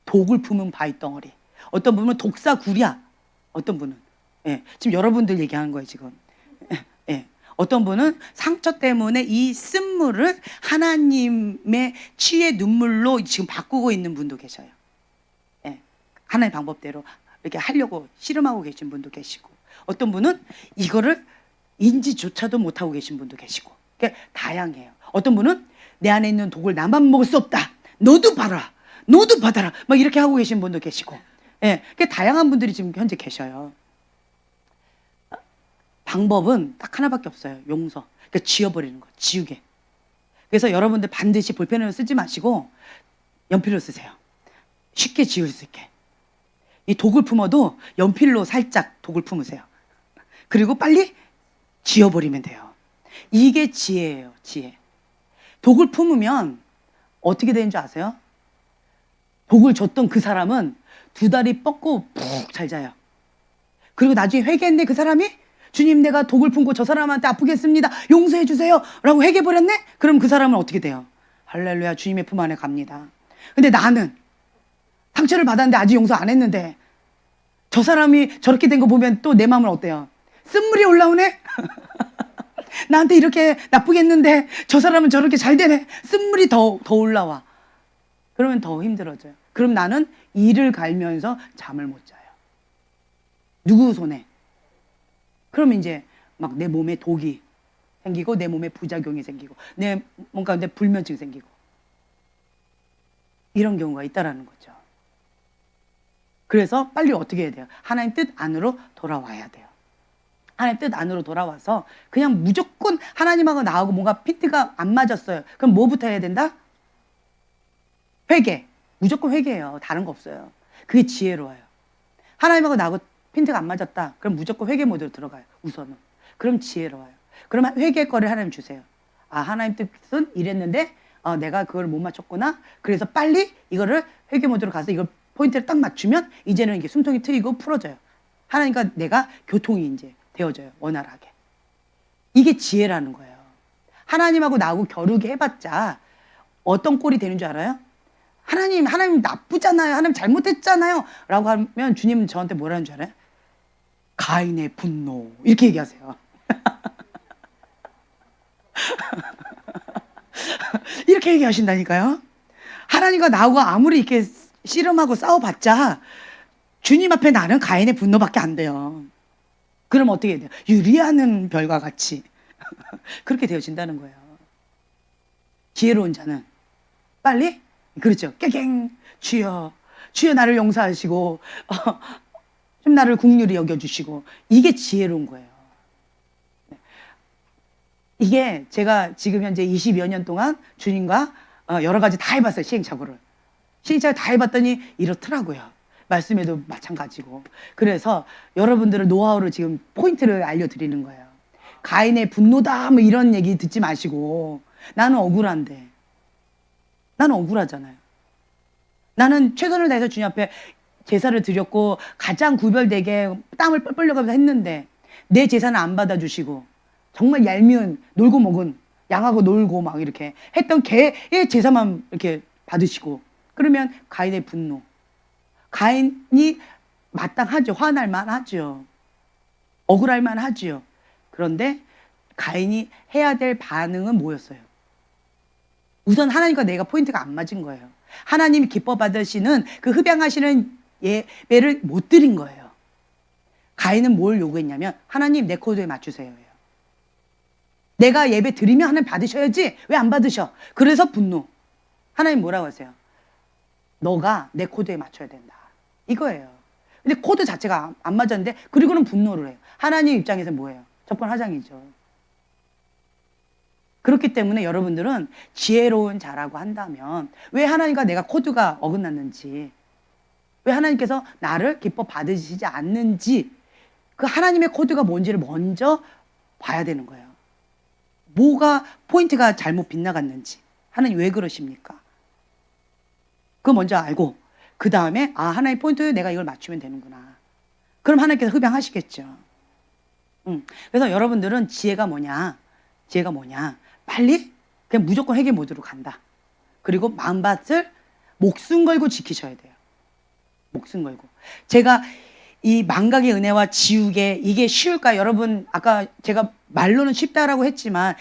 독을 품은 바위덩어리. 어떤 분은 독사구리야. 어떤 분은 지금 여러분들 얘기하는 거예요, 지금. 어떤 분은 상처 때문에 이 쓴물을 하나님의 치유의 눈물로 지금 바꾸고 있는 분도 계셔요. 하나의 방법대로 이렇게 하려고 씨름하고 계신 분도 계시고, 어떤 분은 이거를 인지조차도 못하고 계신 분도 계시고, 그러니까 다양해요. 어떤 분은 내 안에 있는 독을 나만 먹을 수 없다. 너도 봐라. 너도 받아라. 막 이렇게 하고 계신 분도 계시고, 그러니까 다양한 분들이 지금 현재 계셔요. 방법은 딱 하나밖에 없어요. 용서. 그러니까 지워버리는 거. 지우개. 그래서 여러분들 반드시 볼펜으로 쓰지 마시고 연필로 쓰세요. 쉽게 지울 수 있게. 이 독을 품어도 연필로 살짝 독을 품으세요. 그리고 빨리 지워버리면 돼요. 이게 지혜예요. 지혜. 독을 품으면 어떻게 되는 줄 아세요? 복을 줬던 그 사람은 두 다리 뻗고 푹 잘 자요. 그리고 나중에 회개했네 그 사람이. 주님, 내가 독을 품고 저 사람한테 아프게 했습니다, 용서해 주세요 라고 회개해버렸네. 그럼 그 사람은 어떻게 돼요? 할렐루야, 주님의 품 안에 갑니다. 근데 나는 상처를 받았는데 아직 용서 안 했는데 저 사람이 저렇게 된 거 보면 또 내 마음은 어때요? 쓴물이 올라오네. 나한테 이렇게 나쁘게 했는데 저 사람은 저렇게 잘 되네. 쓴물이 더 올라와. 그러면 더 힘들어져요. 그럼 나는 이를 갈면서 잠을 못 자요. 누구 손에? 그러면 이제 막 내 몸에 독이 생기고 내 몸에 부작용이 생기고 내 몸 가운데 불면증이 생기고 이런 경우가 있다라는 거죠. 그래서 빨리 어떻게 해야 돼요? 하나님 뜻 안으로 돌아와야 돼요. 하나님 뜻 안으로 돌아와서 그냥 무조건 하나님하고 나하고 뭔가 피트가 안 맞았어요. 그럼 뭐부터 해야 된다? 회개. 무조건 회개예요. 다른 거 없어요. 그게 지혜로워요. 하나님하고 나하고 핀트가 안 맞았다. 그럼 무조건 회개 모드로 들어가요. 우선은. 그럼 지혜로워요. 그러면 회개 거를 하나님 주세요. 아, 하나님 뜻은 이랬는데 내가 그걸 못 맞췄구나. 그래서 빨리 이거를 회개 모드로 가서 이걸 포인트를 딱 맞추면 이제는 이게 숨통이 트이고 풀어져요. 하나님과 내가 교통이 이제 되어져요. 원활하게. 이게 지혜라는 거예요. 하나님하고 나하고 겨루게 해봤자 어떤 꼴이 되는 줄 알아요? 하나님 나쁘잖아요. 하나님 잘못했잖아요. 라고 하면 주님은 저한테 뭐라는 줄 알아요? 가인의 분노. 이렇게 얘기하세요. 이렇게 얘기하신다니까요. 하나님과 나하고 아무리 이렇게 씨름하고 싸워봤자 주님 앞에 나는 가인의 분노밖에 안 돼요. 그럼 어떻게 해야 돼요? 유리하는 별과 같이 그렇게 되어진다는 거예요. 지혜로운 자는 빨리, 그렇죠, 깨갱, 주여 나를 용서하시고 좀 나를 긍휼히 여겨주시고, 이게 지혜로운 거예요. 이게 제가 지금 현재 20여 년 동안 주님과 여러 가지 다 해봤어요. 시행착오를 다 해봤더니 이렇더라고요. 말씀에도 마찬가지고. 그래서 여러분들은 노하우를 지금 포인트를 알려드리는 거예요. 가인의 분노다 뭐 이런 얘기 듣지 마시고, 나는 억울한데, 나는 억울하잖아요. 나는 최선을 다해서 주님 앞에 제사를 드렸고 가장 구별되게 땀을 뻘뻘 흘려가면서 했는데 내 제사는 안 받아주시고 정말 얄미운 놀고 먹은 양하고 놀고 막 이렇게 했던 개의 제사만 이렇게 받으시고, 그러면 가인의 분노. 가인이 마땅하죠. 화날 만하죠. 억울할 만하죠. 그런데 가인이 해야 될 반응은 뭐였어요? 우선 하나님과 내가 포인트가 안 맞은 거예요. 하나님이 기뻐 받으시는 그 흡양하시는 예배를 못 드린 거예요. 가인은 뭘 요구했냐면, 하나님 내 코드에 맞추세요. 내가 예배 드리면 하나님 받으셔야지 왜 안 받으셔? 그래서 분노. 하나님 뭐라고 하세요? 너가 내 코드에 맞춰야 된다. 이거예요. 근데 코드 자체가 안 맞았는데 그리고는 분노를 해요. 하나님 입장에서 뭐예요? 적반하장이죠. 그렇기 때문에 여러분들은 지혜로운 자라고 한다면 왜 하나님과 내가 코드가 어긋났는지, 왜 하나님께서 나를 기뻐 받으시지 않는지, 그 하나님의 코드가 뭔지를 먼저 봐야 되는 거예요. 뭐가 포인트가 잘못 빗나갔는지, 하나님 왜 그러십니까? 그거 먼저 알고 그 다음에 하나님 포인트 내가 이걸 맞추면 되는구나. 그럼 하나님께서 흡양하시겠죠. 그래서 여러분들은 지혜가 뭐냐? 빨리 그냥 무조건 회개 모드로 간다. 그리고 마음밭을 목숨 걸고 지키셔야 돼요. 목숨 걸고. 제가 이 망각의 은혜와 지우개, 이게 쉬울까요? 여러분, 아까 제가 말로는 쉽다라고 했지만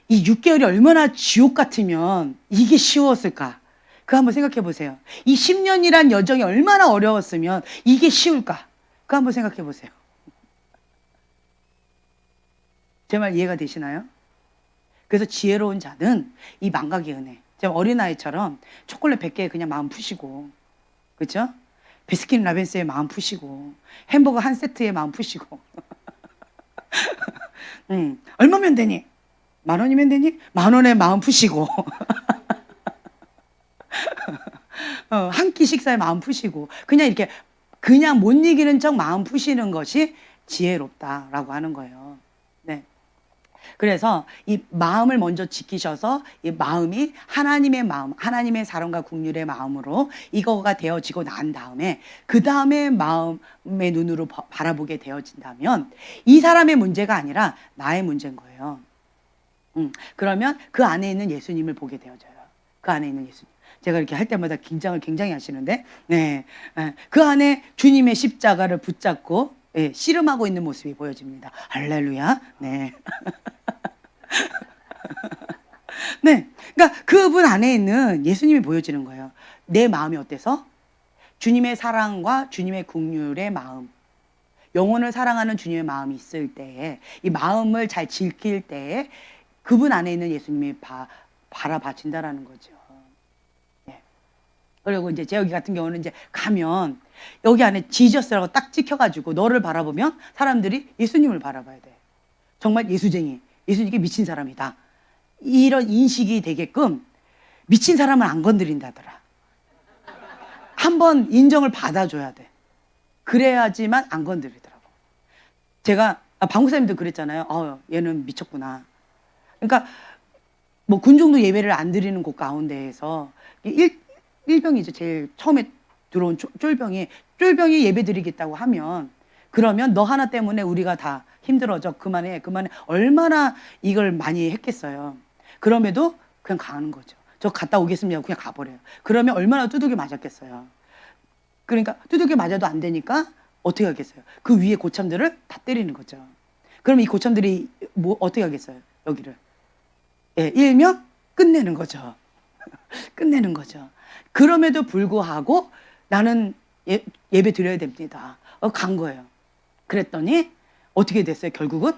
이 6개월이 얼마나 지옥 같으면 이게 쉬웠을까? 그거 한번 생각해 보세요. 이 10년이란 여정이 얼마나 어려웠으면 이게 쉬울까? 그거 한번 생각해 보세요. 제 말 이해가 되시나요? 그래서 지혜로운 자는 이 망각의 은혜, 어린아이처럼 초콜릿 100개에 그냥 마음 푸시고, 그렇죠? 베스킨 라빈스에 마음 푸시고, 햄버거 한 세트에 마음 푸시고 얼마면 되니? 10,000원이면 되니? 10,000원에 마음 푸시고 한 끼 식사에 마음 푸시고, 그냥 이렇게 그냥 못 이기는 척 마음 푸시는 것이 지혜롭다라고 하는 거예요. 네. 그래서 이 마음을 먼저 지키셔서 이 마음이 하나님의 마음, 하나님의 사랑과 긍휼의 마음으로 이거가 되어지고 난 다음에 그 다음에 마음의 눈으로 바라보게 되어진다면 이 사람의 문제가 아니라 나의 문제인 거예요. 그러면 그 안에 있는 예수님을 보게 되어져요. 그 안에 있는 예수님. 제가 이렇게 할 때마다 긴장을 굉장히 하시는데, 네, 그 안에 주님의 십자가를 붙잡고 씨름하고 있는 모습이 보여집니다. 할렐루야. 네. 네. 그러니까 그분 안에 있는 예수님이 보여지는 거예요. 내 마음이 어때서? 주님의 사랑과 주님의 긍휼의 마음. 영혼을 사랑하는 주님의 마음이 있을 때에, 이 마음을 잘 지킬 때에 그분 안에 있는 예수님이 바라봐진다라는 거죠. 네. 그리고 이제 여기 같은 경우는 이제 가면 여기 안에 지저스라고 딱 찍혀가지고 너를 바라보면 사람들이 예수님을 바라봐야 돼. 정말 예수쟁이, 예수님께 미친 사람이다. 이런 인식이 되게끔 미친 사람은 안 건드린다더라. 한번 인정을 받아줘야 돼. 그래야지만 안 건드리더라고. 제가 방구사님도 그랬잖아요. 얘는 미쳤구나. 그러니까 뭐 군종도 예배를 안 드리는 곳 가운데에서 일병이죠. 제일 처음에 들어온 쫄병이 예배 드리겠다고 하면, 그러면 너 하나 때문에 우리가 다 힘들어져. 그만해. 얼마나 이걸 많이 했겠어요. 그럼에도 그냥 가는 거죠. 저 갔다 오겠습니다. 그냥 가버려요. 그러면 얼마나 두들겨 맞았겠어요. 그러니까 두들겨 맞아도 안 되니까 어떻게 하겠어요? 그 위에 고참들을 다 때리는 거죠. 그럼 이 고참들이 뭐 어떻게 하겠어요? 여기를 일명 끝내는 거죠. 끝내는 거죠. 그럼에도 불구하고 나는 예배 드려야 됩니다. 간 거예요. 그랬더니 어떻게 됐어요? 결국은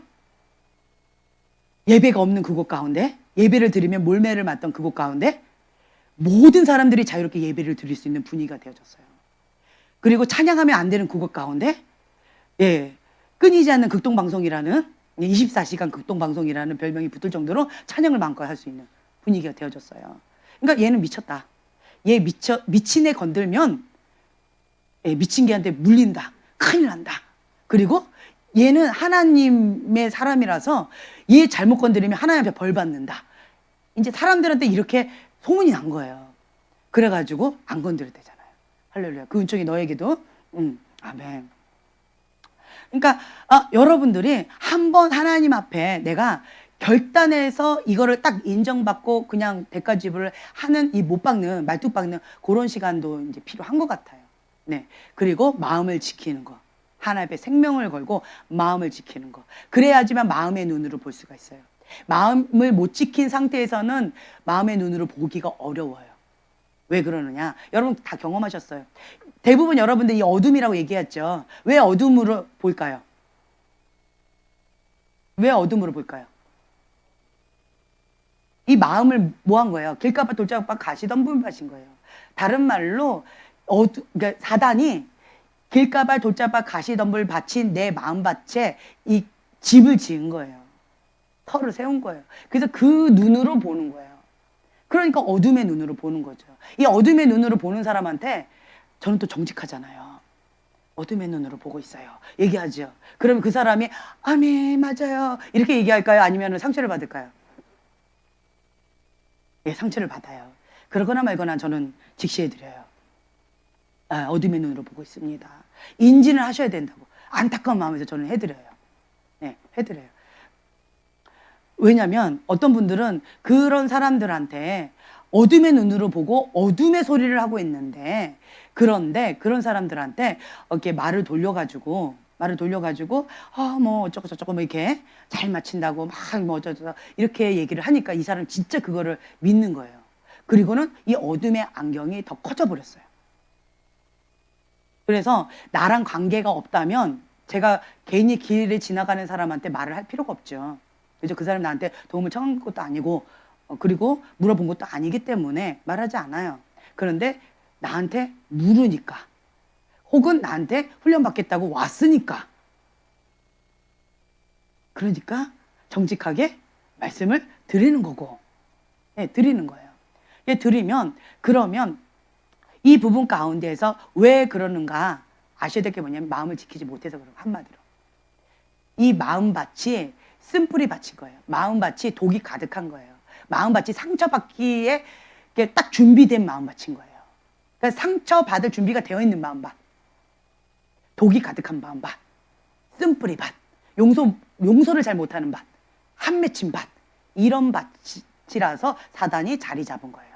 예배가 없는 그곳 가운데, 예배를 드리면 몰매를 맞던 그곳 가운데 모든 사람들이 자유롭게 예배를 드릴 수 있는 분위기가 되어졌어요. 그리고 찬양하면 안 되는 그곳 가운데 끊이지 않는 극동방송이라는, 24시간 극동방송이라는 별명이 붙을 정도로 찬양을 마음껏 할 수 있는 분위기가 되어졌어요. 그러니까 얘는 미쳤다. 얘 미친 애 건들면 미친 개한테 물린다. 큰일 난다. 그리고 얘는 하나님의 사람이라서 얘 잘못 건드리면 하나님 앞에 벌 받는다. 이제 사람들한테 이렇게 소문이 난 거예요. 그래가지고 안 건드려도 되잖아요. 할렐루야. 그 은총이 너에게도. 아멘. 그러니까 여러분들이 한번 하나님 앞에 내가 결단해서 이거를 딱 인정받고 그냥 대가지불을 하는, 이 못 박는, 말뚝 박는 그런 시간도 이제 필요한 것 같아요. 네. 그리고 마음을 지키는 거. 하나님 앞에 생명을 걸고 마음을 지키는 거. 그래야지만 마음의 눈으로 볼 수가 있어요. 마음을 못 지킨 상태에서는 마음의 눈으로 보기가 어려워요. 왜 그러느냐? 여러분 다 경험하셨어요. 대부분 여러분들 이 어둠이라고 얘기했죠. 왜 어둠으로 볼까요? 왜 어둠으로 볼까요? 이 마음을 뭐 한 거예요? 길가밭 돌짝밭 가시덤불밭인 거예요. 다른 말로 그러니까 사단이 길가밭 돌짝밭 가시덤불밭인 내 마음밭에 이 집을 지은 거예요. 터를 세운 거예요. 그래서 그 눈으로 보는 거예요. 그러니까 어둠의 눈으로 보는 거죠. 이 어둠의 눈으로 보는 사람한테 저는 또 정직하잖아요. 어둠의 눈으로 보고 있어요. 얘기하죠. 그러면 그 사람이 아멘 맞아요 이렇게 얘기할까요? 아니면 상처를 받을까요? 상처를 받아요. 그러거나 말거나 저는 직시해드려요. 어둠의 눈으로 보고 있습니다. 인지는 하셔야 된다고 안타까운 마음에서 저는 해드려요. 네, 해드려요. 왜냐하면 어떤 분들은 그런 사람들한테 어둠의 눈으로 보고 어둠의 소리를 하고 있는데, 그런데 그런 사람들한테 이렇게 말을 돌려가지고 뭐 어쩌고 저쩌고 뭐 이렇게 잘 맞힌다고 막 뭐 어쩌고 이렇게 얘기를 하니까 이 사람 진짜 그거를 믿는 거예요. 그리고는 이 어둠의 안경이 더 커져 버렸어요. 그래서 나랑 관계가 없다면 제가 괜히 길을 지나가는 사람한테 말을 할 필요가 없죠. 그죠? 그 사람이 나한테 도움을 청한 것도 아니고 그리고 물어본 것도 아니기 때문에 말하지 않아요. 그런데 나한테 물으니까, 혹은 나한테 훈련받겠다고 왔으니까, 그러니까 정직하게 말씀을 드리는 거고, 드리는 거예요. 드리면, 그러면 이 부분 가운데에서 왜 그러는가 아셔야 될 게 뭐냐면 마음을 지키지 못해서 그런 거. 한마디로 이 마음밭이 쓴뿌리 밭인 거예요. 마음밭이 독이 가득한 거예요. 마음밭이 상처받기에 딱 준비된 마음밭인 거예요. 그러니까 상처받을 준비가 되어 있는 마음밭, 독이 가득한 마음밭, 쓴뿌리 밭, 용서를 잘 못하는 밭, 한 맺힌 밭, 이런 밭이라서 사단이 자리 잡은 거예요.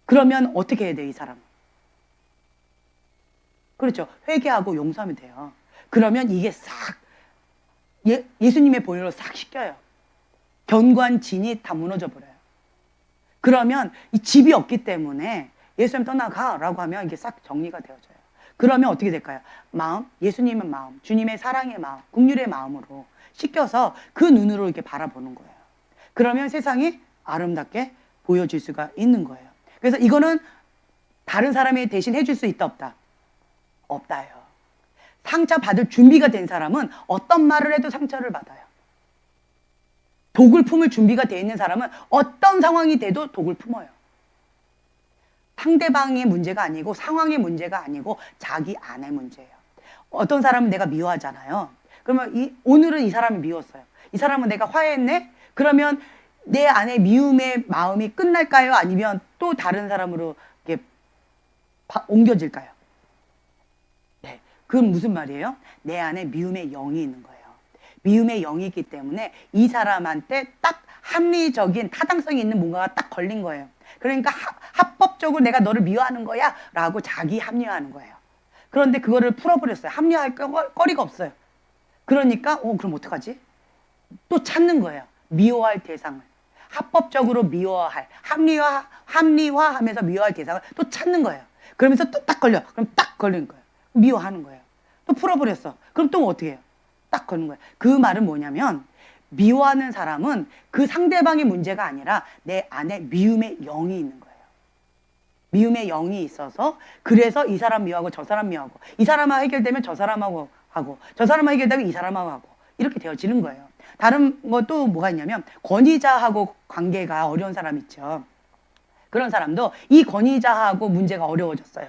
그러면 어떻게 해야 돼요, 이 사람은? 그렇죠. 회개하고 용서하면 돼요. 그러면 이게 싹 예수님의 본의로 싹 씻겨요. 견관진이 다 무너져 버려요. 그러면 이 집이 없기 때문에 예수님 떠나가라고 하면 이게 싹 정리가 되어져요. 그러면 어떻게 될까요? 마음, 예수님의 마음, 주님의 사랑의 마음, 긍휼의 마음으로 씻겨서 그 눈으로 이렇게 바라보는 거예요. 그러면 세상이 아름답게 보여질 수가 있는 거예요. 그래서 이거는 다른 사람이 대신 해줄 수 있다 없다? 없다요. 상처 받을 준비가 된 사람은 어떤 말을 해도 상처를 받아요. 독을 품을 준비가 되어 있는 사람은 어떤 상황이 돼도 독을 품어요. 상대방의 문제가 아니고 상황의 문제가 아니고 자기 안의 문제예요. 어떤 사람은 내가 미워하잖아요. 그러면 오늘은 이 사람이 미웠어요. 이 사람은 내가 화해했네? 그러면 내 안에 미움의 마음이 끝날까요? 아니면 또 다른 사람으로 이렇게 옮겨질까요? 네, 그건 무슨 말이에요? 내 안에 미움의 영이 있는 거예요. 미움의 영이 있기 때문에 이 사람한테 딱 합리적인 타당성이 있는 뭔가가 딱 걸린 거예요. 그러니까 합법적으로 내가 너를 미워하는 거야 라고 자기 합리화하는 거예요. 그런데 그거를 풀어버렸어요. 합리화할 거리가 없어요. 그러니까 그럼 어떡하지? 또 찾는 거예요. 미워할 대상을. 합법적으로 미워할, 합리화하면서 미워할 대상을 또 찾는 거예요. 그러면서 또 딱 걸려. 그럼 딱 걸리는 거예요. 미워하는 거예요. 또 풀어버렸어. 그럼 또 어떻게 해요? 딱 걸는 거예요. 그 말은 뭐냐면 미워하는 사람은 그 상대방의 문제가 아니라 내 안에 미움의 영이 있는 거예요. 미움의 영이 있어서 그래서 이 사람 미워하고 저 사람 미워하고 이 사람하고 해결되면 저 사람하고 하고 저 사람하고 해결되면 이 사람하고 하고 이렇게 되어지는 거예요. 다른 것도 뭐가 있냐면 권위자하고 관계가 어려운 사람 있죠. 그런 사람도 이 권위자하고 문제가 어려워졌어요.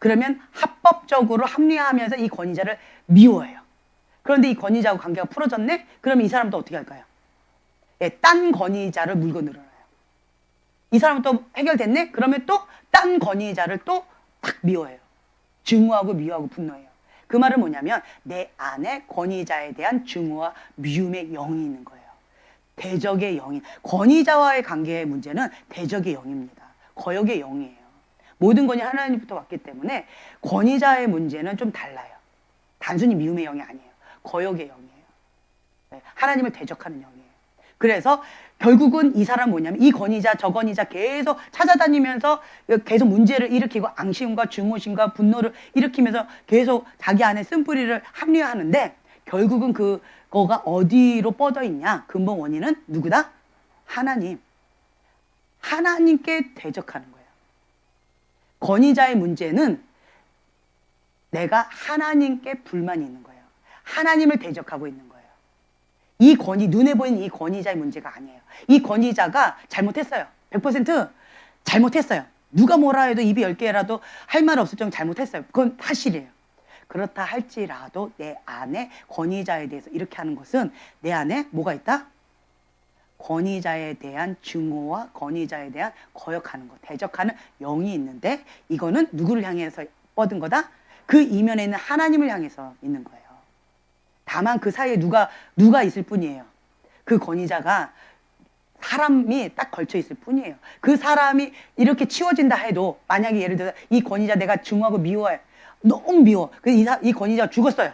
그러면 합법적으로 합리화하면서 이 권위자를 미워해요. 그런데 이 권위자하고 관계가 풀어졌네? 그러면 이 사람도 어떻게 할까요? 예, 딴 권위자를 물고 늘어나요. 이 사람은 또 해결됐네? 그러면 또 딴 권위자를 또 딱 미워해요. 증오하고 미워하고 분노해요. 그 말은 뭐냐면 내 안에 권위자에 대한 증오와 미움의 영이 있는 거예요. 대적의 영이. 권위자와의 관계의 문제는 대적의 영입니다. 거역의 영이에요. 모든 권위 하나님부터 왔기 때문에 권위자의 문제는 좀 달라요. 단순히 미움의 영이 아니에요. 거역의 영이에요. 하나님을 대적하는 영이에요. 그래서 결국은 이 사람 뭐냐면 이 권위자 저 권위자 계속 찾아다니면서 계속 문제를 일으키고 앙심과 증오심과 분노를 일으키면서 계속 자기 안에 쓴뿌리를 합리화하는데 결국은 그거가 어디로 뻗어 있냐? 근본 원인은 누구다? 하나님. 하나님께 대적하는 거예요. 권위자의 문제는 내가 하나님께 불만이 있는 거예요. 하나님을 대적하고 있는 거예요. 이 눈에 보이는 이 권위자의 문제가 아니에요. 이 권위자가 잘못했어요. 100% 잘못했어요. 누가 뭐라 해도 입이 10개라도 할 말 없을 정도 잘못했어요. 그건 사실이에요. 그렇다 할지라도 내 안에 권위자에 대해서 이렇게 하는 것은 내 안에 뭐가 있다? 권위자에 대한 증오와 권위자에 대한 거역하는 것, 대적하는 영이 있는데 이거는 누구를 향해서 뻗은 거다? 그 이면에 있는 하나님을 향해서 있는 거예요. 다만 그 사이에 누가 있을 뿐이에요. 그 권위자가 사람이 딱 걸쳐 있을 뿐이에요. 그 사람이 이렇게 치워진다 해도 만약에 예를 들어서 이 권위자 내가 증오하고 미워해. 너무 미워. 그래서 이 권위자가 죽었어요.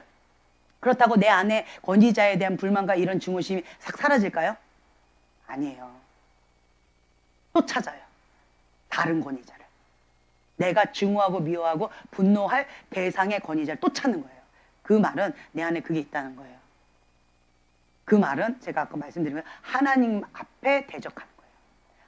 그렇다고 내 안에 권위자에 대한 불만과 이런 증오심이 싹 사라질까요? 아니에요. 또 찾아요. 다른 권위자를. 내가 증오하고 미워하고 분노할 대상의 권위자를 또 찾는 거예요. 그 말은 내 안에 그게 있다는 거예요. 그 말은 제가 아까 말씀드린 거 하나님 앞에 대적하는 거예요.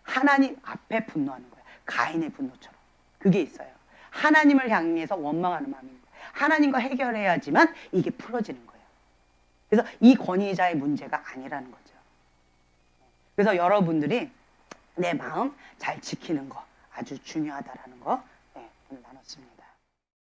하나님 앞에 분노하는 거예요. 가인의 분노처럼. 그게 있어요. 하나님을 향해서 원망하는 마음인 거예요. 하나님과 해결해야지만 이게 풀어지는 거예요. 그래서 이 권위자의 문제가 아니라는 거죠. 그래서 여러분들이 내 마음 잘 지키는 거 아주 중요하다라는 거 오늘 나눴습니다.